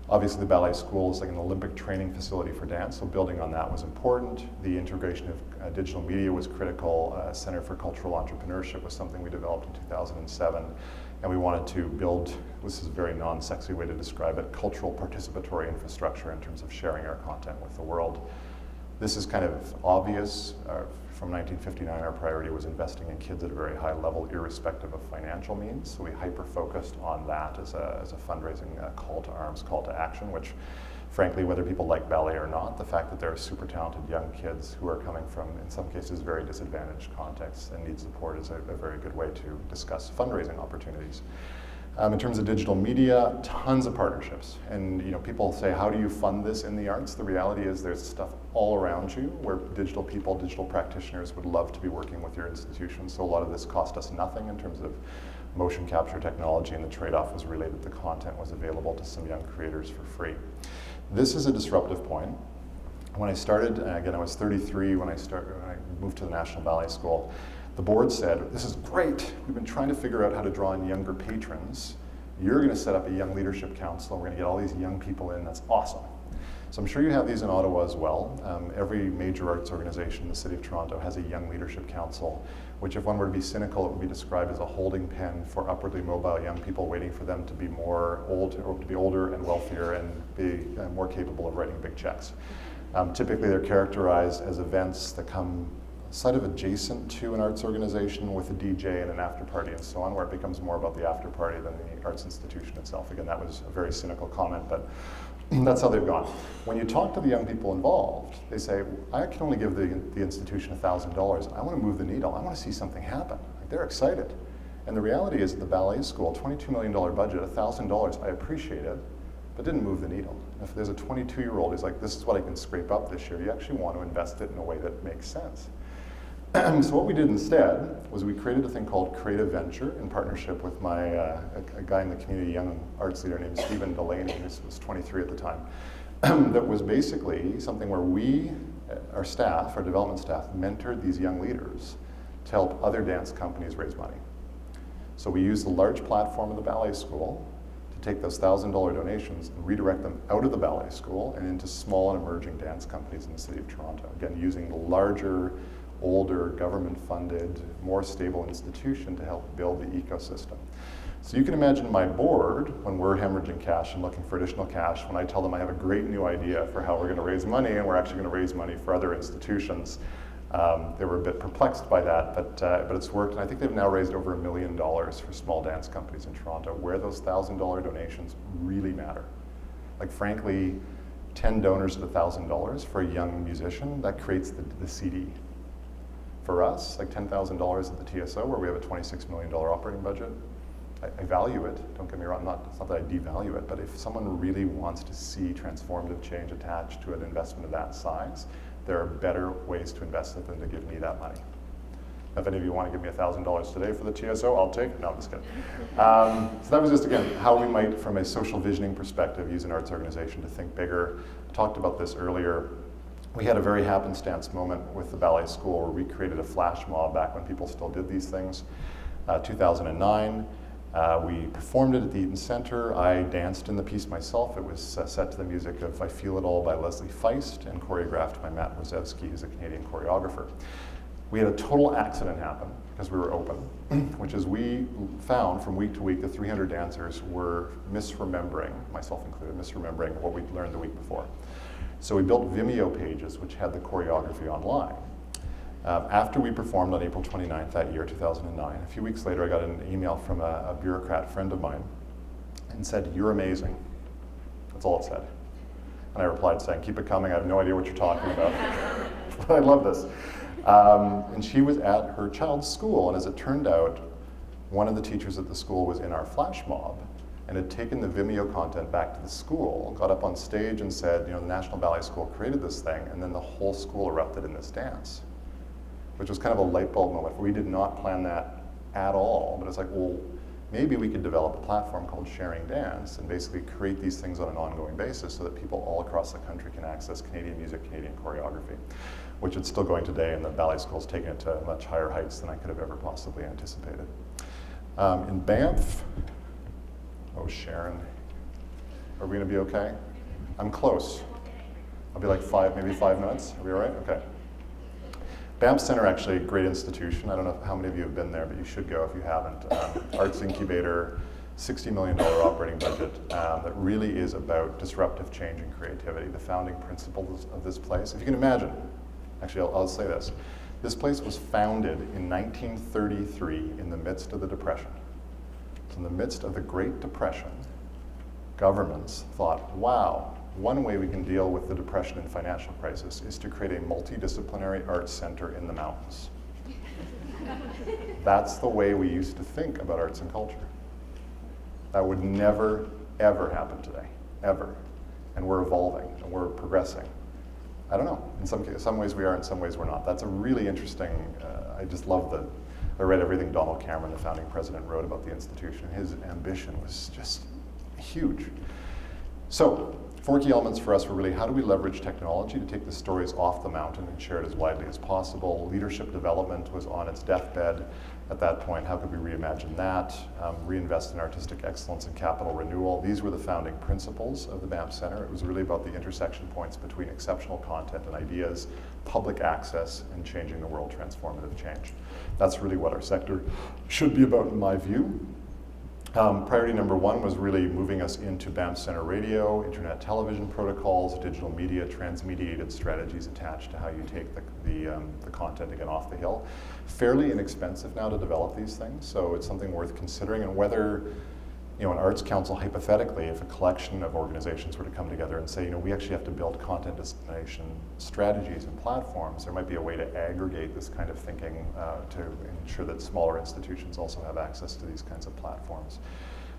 Obviously, the ballet school is like an Olympic training facility for dance, so building on that was important. The integration of digital media was critical. Center for Cultural Entrepreneurship was something we developed in 2007, and we wanted to build, this is a very non-sexy way to describe it, cultural participatory infrastructure in terms of sharing our content with the world. This is kind of obvious. From 1959, our priority was investing in kids at a very high level, irrespective of financial means. So we hyper-focused on that as a fundraising call to arms, call to action, which frankly, whether people like ballet or not, the fact that there are super talented young kids who are coming from, in some cases, very disadvantaged contexts and need support is a very good way to discuss fundraising opportunities. In terms of digital media, tons of partnerships. And people say, how do you fund this in the arts? The reality is there's stuff all around you where digital people, digital practitioners would love to be working with your institution. So a lot of this cost us nothing in terms of motion capture technology, and the trade-off was really that the content was available to some young creators for free. This is a disruptive point. When I started, again, I was 33 when I moved to the National Ballet School. The board said, this is great. We've been trying to figure out how to draw in younger patrons. You're going to set up a young leadership council, and we're going to get all these young people in. That's awesome. So I'm sure you have these in Ottawa as well. Every major arts organization in the city of Toronto has a young leadership council, which if one were to be cynical, it would be described as a holding pen for upwardly mobile young people waiting for them to be older and wealthier and be more capable of writing big checks. Typically, they're characterized as events that come sort of adjacent to an arts organization with a DJ and an after party and so on, where it becomes more about the after party than the arts institution itself. Again, that was a very cynical comment, but that's how they've gone. When you talk to the young people involved, they say, I can only give the institution $1,000. I want to move the needle. I want to see something happen. Like, they're excited. And the reality is at the ballet school, $22 million budget, $1,000, I appreciate it, but didn't move the needle. If there's a 22-year-old who's like, this is what I can scrape up this year, you actually want to invest it in a way that makes sense. So what we did instead was we created a thing called Creative Venture in partnership with a guy in the community, a young arts leader named Stephen Delaney, who was 23 at the time, that was basically something where we, our staff, our development staff, mentored these young leaders to help other dance companies raise money. So we used the large platform of the ballet school to take those $1,000 donations and redirect them out of the ballet school and into small and emerging dance companies in the city of Toronto. Again, using the larger, older, government-funded, more stable institution to help build the ecosystem. So you can imagine my board, when we're hemorrhaging cash and looking for additional cash, when I tell them I have a great new idea for how we're going to raise money, and we're actually going to raise money for other institutions, they were a bit perplexed by that, but it's worked, and I think they've now raised over $1 million for small dance companies in Toronto, where those $1,000 donations really matter. Like, frankly, 10 donors at $1,000 for a young musician, that creates the CD. For us, like $10,000 at the TSO, where we have a $26 million operating budget, I value it, don't get me wrong, it's not that I devalue it, but if someone really wants to see transformative change attached to an investment of that size, there are better ways to invest it than to give me that money. If any of you want to give me $1,000 today for the TSO, I'll take it. No, I'm just kidding. So that was just, again, how we might, from a social visioning perspective, use an arts organization to think bigger. I talked about this earlier. We had a very happenstance moment with the ballet school where we created a flash mob back when people still did these things. 2009, We performed it at the Eaton Centre. I danced in the piece myself. It was set to the music of I Feel It All by Leslie Feist and choreographed by Matt Wazowski, who's a Canadian choreographer. We had a total accident happen because we were open, which is we found from week to week the 300 dancers were misremembering, myself included, misremembering what we'd learned the week before. So we built Vimeo pages which had the choreography online. After we performed on April 29th that year, 2009, a few weeks later I got an email from a bureaucrat friend of mine and said, "You're amazing." That's all it said. And I replied saying, "Keep it coming, I have no idea what you're talking about." But I love this. And she was at her child's school, and as it turned out, one of the teachers at the school was in our flash mob and had taken the Vimeo content back to the school, got up on stage and said, the National Ballet School created this thing, and then the whole school erupted in this dance, which was kind of a light bulb moment. We did not plan that at all, but it's like, well, maybe we could develop a platform called Sharing Dance and basically create these things on an ongoing basis so that people all across the country can access Canadian music, Canadian choreography, which it's still going today, and the ballet school's taking it to much higher heights than I could have ever possibly anticipated. In Banff, oh, Sharon, are we gonna be okay? I'm close. I'll be like maybe 5 minutes. Are we all right? Okay. Banff Center, actually a great institution. I don't know how many of you have been there, but you should go if you haven't. Arts incubator, $60 million operating budget that really is about disruptive change and creativity, the founding principles of this place. If you can imagine, actually I'll say this. This place was founded in 1933 in the midst of the Depression. So in the midst of the Great Depression, governments thought, wow, one way we can deal with the depression and financial crisis is to create a multidisciplinary arts center in the mountains. That's the way we used to think about arts and culture. That would never, ever happen today, ever. And we're evolving, and we're progressing. I don't know, in some ways we are, in some ways we're not. That's a really interesting, I just love I read everything Donald Cameron, the founding president, wrote about the institution. His ambition was just huge. So, 4 key elements for us were really how do we leverage technology to take the stories off the mountain and share it as widely as possible. Leadership development was on its deathbed at that point. How could we reimagine that? Reinvest in artistic excellence and capital renewal. These were the founding principles of the Banff Center. It was really about the intersection points between exceptional content and ideas, public access, and changing the world, transformative change. That's really what our sector should be about in my view. Priority number 1 was really moving us into Banff Center radio, internet television protocols, digital media, transmediated strategies attached to how you take the content again off the hill. Fairly inexpensive now to develop these things, so it's something worth considering. And whether, an arts council, hypothetically, if a collection of organizations were to come together and say, we actually have to build content dissemination strategies and platforms, there might be a way to aggregate this kind of thinking to ensure that smaller institutions also have access to these kinds of platforms.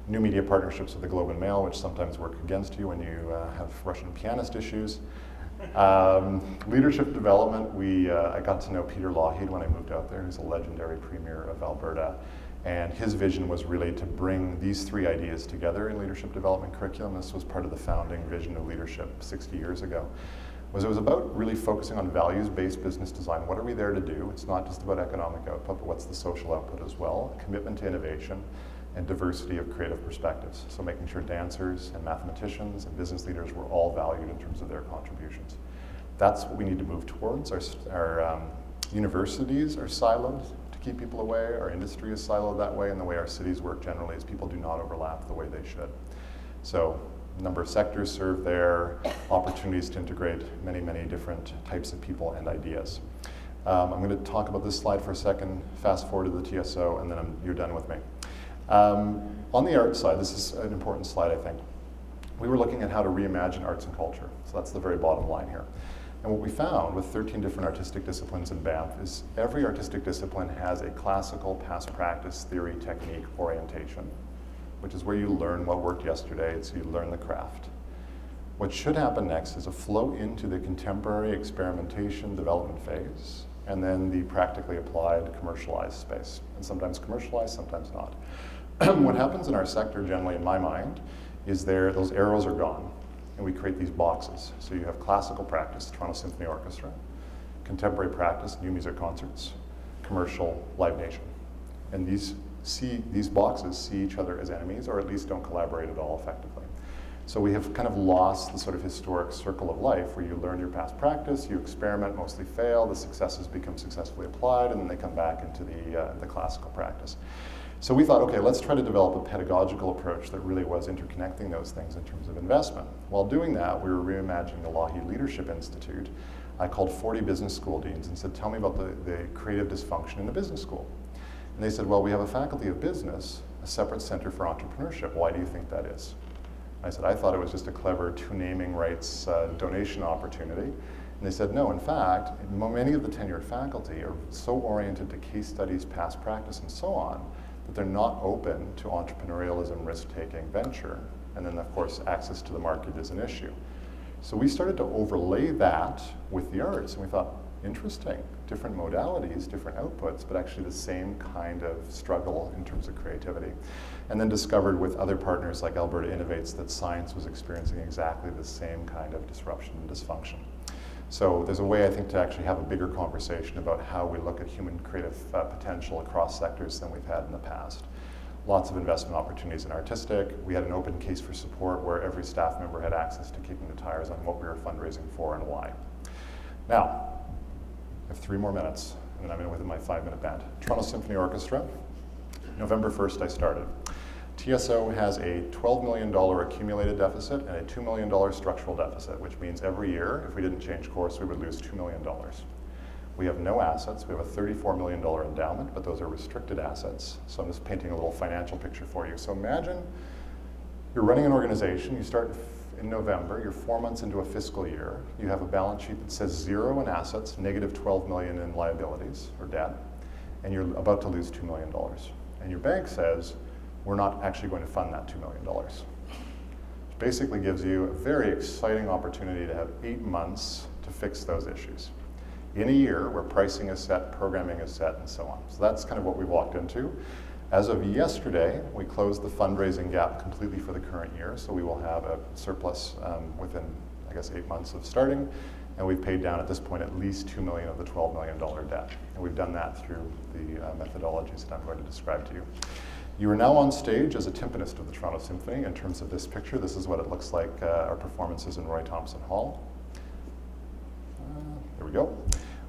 New media partnerships with the Globe and Mail, which sometimes work against you when you have Russian pianist issues. Leadership development, I got to know Peter Lougheed when I moved out there. He's a legendary premier of Alberta. And his vision was really to bring these 3 ideas together in leadership development curriculum. This was part of the founding vision of leadership 60 years ago. It was about really focusing on values-based business design. What are we there to do? It's not just about economic output, but what's the social output as well? Commitment to innovation and diversity of creative perspectives. So making sure dancers and mathematicians and business leaders were all valued in terms of their contributions. That's what we need to move towards. Our universities are siloed to keep people away. Our industry is siloed that way, and the way our cities work generally is people do not overlap the way they should. So a number of sectors served there, opportunities to integrate many, many different types of people and ideas. I'm going to talk about this slide for a second, fast forward to the TSO, and then you're done with me. On the art side, this is an important slide, I think. We were looking at how to reimagine arts and culture. So that's the very bottom line here. And what we found with 13 different artistic disciplines in Banff is every artistic discipline has a classical past practice theory technique orientation, which is where you learn what worked yesterday, so you learn the craft. What should happen next is a flow into the contemporary experimentation development phase, and then the practically applied commercialized space. And sometimes commercialized, sometimes not. What happens in our sector, generally in my mind, is those arrows are gone, and we create these boxes. So you have classical practice, Toronto Symphony Orchestra, contemporary practice, new music concerts, commercial, Live Nation. And these see these boxes, see each other as enemies, or at least don't collaborate at all effectively. So we have kind of lost the sort of historic circle of life where you learn your past practice, you experiment, mostly fail, the successes become successfully applied, and then they come back into the classical practice. So we thought, okay, let's try to develop a pedagogical approach that really was interconnecting those things in terms of investment. While doing that, we were reimagining the Lougheed Leadership Institute. I called 40 business school deans and said, tell me about the creative dysfunction in the business school. And they said, well, we have a faculty of business, a separate center for entrepreneurship. Why do you think that is? I said, I thought it was just a clever two naming rights donation opportunity. And they said, no, in fact, many of the tenured faculty are so oriented to case studies, past practice, and so on, that they're not open to entrepreneurialism, risk-taking, venture. And then, of course, access to the market is an issue. So we started to overlay that with the arts, and we thought, interesting, different modalities, different outputs, but actually the same kind of struggle in terms of creativity. And then discovered with other partners like Alberta Innovates that science was experiencing exactly the same kind of disruption and dysfunction. So there's a way, I think, to actually have a bigger conversation about how we look at human creative potential across sectors than we've had in the past. Lots of investment opportunities in artistic. We had an open case for support where every staff member had access to kicking the tires on what we were fundraising for and why. Now, I have 3 more minutes, and then I'm in within my 5-minute band. Toronto Symphony Orchestra. November 1st, I started. TSO has a $12 million accumulated deficit and a $2 million structural deficit, which means every year, if we didn't change course, we would lose $2 million. We have no assets. We have a $34 million endowment, but those are restricted assets. So I'm just painting a little financial picture for you. So imagine you're running an organization. You start in November. You're 4 months into a fiscal year. You have a balance sheet that says 0 in assets, negative $12 million in liabilities or debt, and you're about to lose $2 million. And your bank says, we're not actually going to fund that $2 million. Which basically gives you a very exciting opportunity to have 8 months to fix those issues. In a year where pricing is set, programming is set, and so on. So that's kind of what we walked into. As of yesterday, we closed the fundraising gap completely for the current year, so we will have a surplus within, I guess, 8 months of starting, and we've paid down at this point at least $2 million of the $12 million debt. And we've done that through the methodologies that I'm going to describe to you. You are now on stage as a timpanist of the Toronto Symphony in terms of this picture. This is what it looks like, our performances in Roy Thompson Hall. There we go.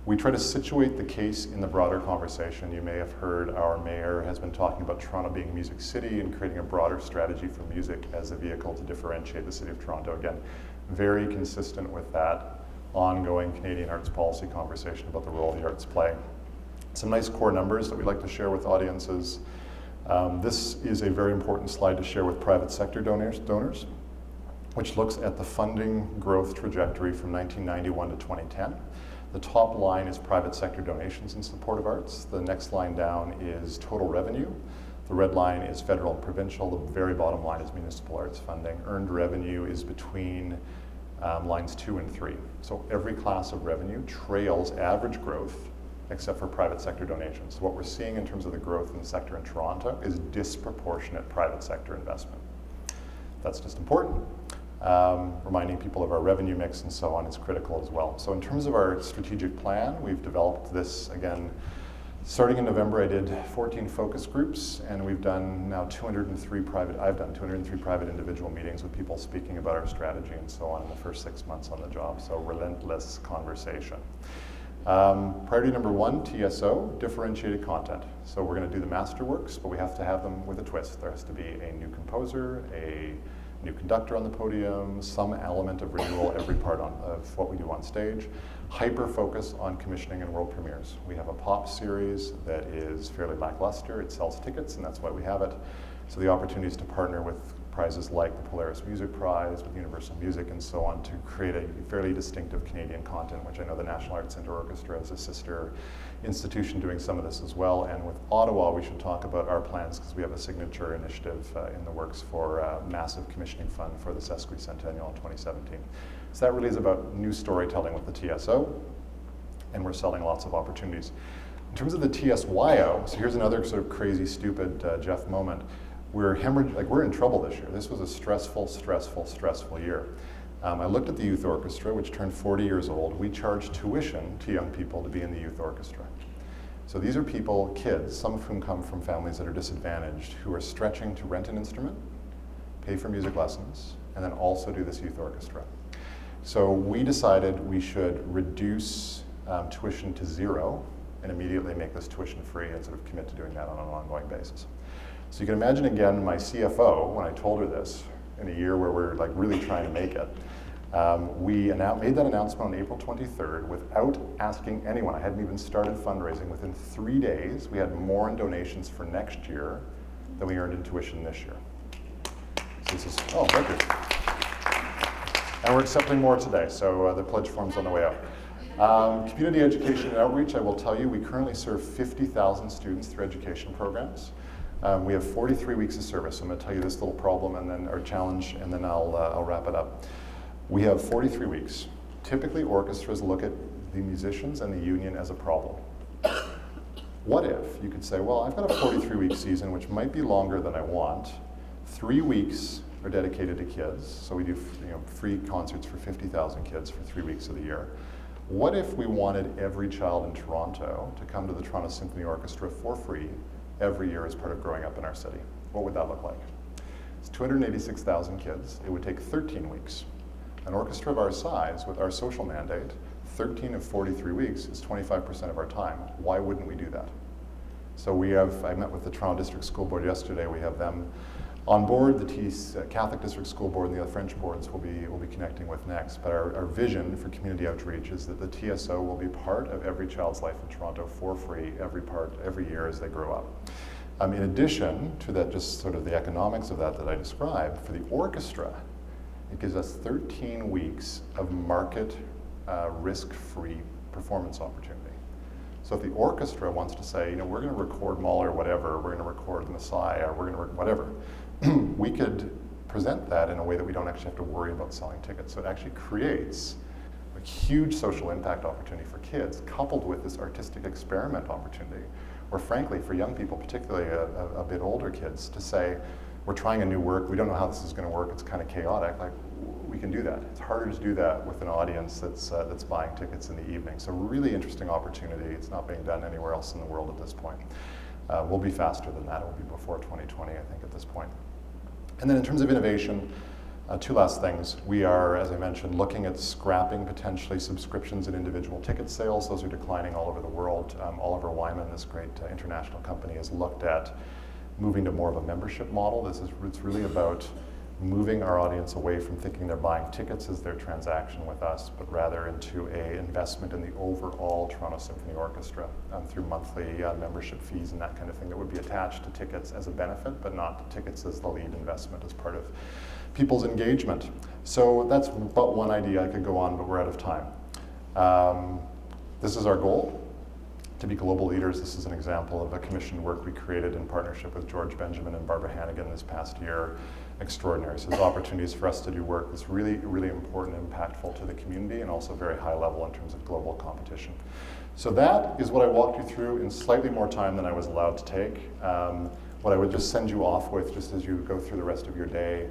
We try to situate the case in the broader conversation. You may have heard our mayor has been talking about Toronto being a music city and creating a broader strategy for music as a vehicle to differentiate the city of Toronto. Again, very consistent with that ongoing Canadian arts policy conversation about the role the arts play. Some nice core numbers that we'd like to share with audiences. This is a very important slide to share with private sector donors, which looks at the funding growth trajectory from 1991 to 2010. The top line is private sector donations in support of arts. The next line down is total revenue. The red line is federal and provincial. The very bottom line is municipal arts funding. Earned revenue is between lines 2 and 3. So every class of revenue trails average growth except for private sector donations. So what we're seeing in terms of the growth in the sector in Toronto is disproportionate private sector investment. That's just important. Reminding people of our revenue mix and so on is critical as well. So in terms of our strategic plan, we've developed this, again, starting in November, I did 14 focus groups, and we've done now 203 private individual meetings with people speaking about our strategy and so on in the first 6 months on the job. So relentless conversation. Priority number 1, TSO, differentiated content. So we're going to do the masterworks, but we have to have them with a twist. There has to be a new composer, a new conductor on the podium, some element of renewal every part of what we do on stage. Hyper focus on commissioning and world premieres. We have a pop series that is fairly lackluster. It sells tickets, and that's why we have it. So the opportunities to partner with prizes like the Polaris Music Prize, with Universal Music and so on, to create a fairly distinctive Canadian content, which I know the National Arts Centre Orchestra is a sister institution doing some of this as well. And with Ottawa, we should talk about our plans because we have a signature initiative in the works for a massive commissioning fund for the sesquicentennial in 2017. So that really is about new storytelling with the TSO, and we're selling lots of opportunities. In terms of the TSYO, so here's another sort of crazy, stupid Jeff moment. We're in trouble this year. This was a stressful year. I looked at the youth orchestra, which turned 40 years old. We charge tuition to young people to be in the youth orchestra. So these are people, kids, some of whom come from families that are disadvantaged, who are stretching to rent an instrument, pay for music lessons, and then also do this youth orchestra. So we decided we should reduce tuition to zero and immediately make this tuition free and sort of commit to doing that on an ongoing basis. So you can imagine again my CFO, when I told her this in a year where we're like really trying to make it, we made that announcement on April 23rd without asking anyone. I hadn't even started fundraising. Within 3 days, we had more in donations for next year than we earned in tuition this year. So this is, thank you. And we're accepting more today, so the pledge form's on the way out. Community education and outreach, I will tell you, we currently serve 50,000 students through education programs. We have 43 weeks of service. So I'm going to tell you this little problem and then our challenge, and then I'll wrap it up. We have 43 weeks. Typically, orchestras look at the musicians and the union as a problem. What if you could say, well, I've got a 43-week season, which might be longer than I want. 3 weeks are dedicated to kids. So we do free concerts for 50,000 kids for 3 weeks of the year. What if we wanted every child in Toronto to come to the Toronto Symphony Orchestra for free every year as part of growing up in our city? What would that look like? It's 286,000 kids. It would take 13 weeks. An orchestra of our size, with our social mandate, 13 of 43 weeks is 25% of our time. Why wouldn't we do that? So I met with the Toronto District School Board yesterday. We have them on board. The Catholic District School Board and the other French boards we'll be connecting with next. But our vision for community outreach is that the TSO will be part of every child's life in Toronto for free every year as they grow up. In addition to that, just sort of the economics of that I described, for the orchestra, it gives us 13 weeks of market risk-free performance opportunity. So if the orchestra wants to say, we're going to record Mahler, whatever, we're going to record the Messiah, we're going to whatever, we could present that in a way that we don't actually have to worry about selling tickets. So it actually creates a huge social impact opportunity for kids, coupled with this artistic experiment opportunity, or frankly, for young people, particularly a bit older kids, to say, we're trying a new work, we don't know how this is going to work, it's kind of chaotic, like we can do that. It's harder to do that with an audience that's buying tickets in the evening. So really interesting opportunity. It's not being done anywhere else in the world at this point. We'll be faster than that. It will be before 2020, I think, at this point. And then in terms of innovation, 2 last things. We are, as I mentioned, looking at scrapping potentially subscriptions and individual ticket sales. Those are declining all over the world. Oliver Wyman, this great international company, has looked at moving to more of a membership model. It's really about moving our audience away from thinking they're buying tickets as their transaction with us, but rather into an investment in the overall Toronto Symphony Orchestra through monthly membership fees and that kind of thing that would be attached to tickets as a benefit, but not tickets as the lead investment as part of people's engagement. So that's but one idea. I could go on, but we're out of time. This is our goal. To be global leaders. This is an example of a commissioned work we created in partnership with George Benjamin and Barbara Hannigan this past year. Extraordinary. So there's opportunities for us to do work that's really, really important and impactful to the community and also very high level in terms of global competition. So that is what I walked you through in slightly more time than I was allowed to take. What I would just send you off with, just as you go through the rest of your day,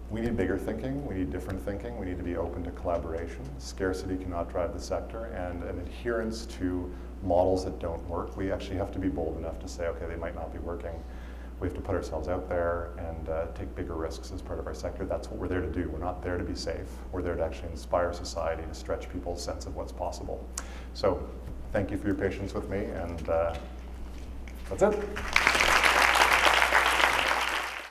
we need bigger thinking, we need different thinking, we need to be open to collaboration. Scarcity cannot drive the sector, and an adherence to models that don't work. We actually have to be bold enough to say, okay, they might not be working. We have to put ourselves out there and take bigger risks as part of our sector. That's what we're there to do. We're not there to be safe. We're there to actually inspire society, to stretch people's sense of what's possible. So thank you for your patience with me, and that's it.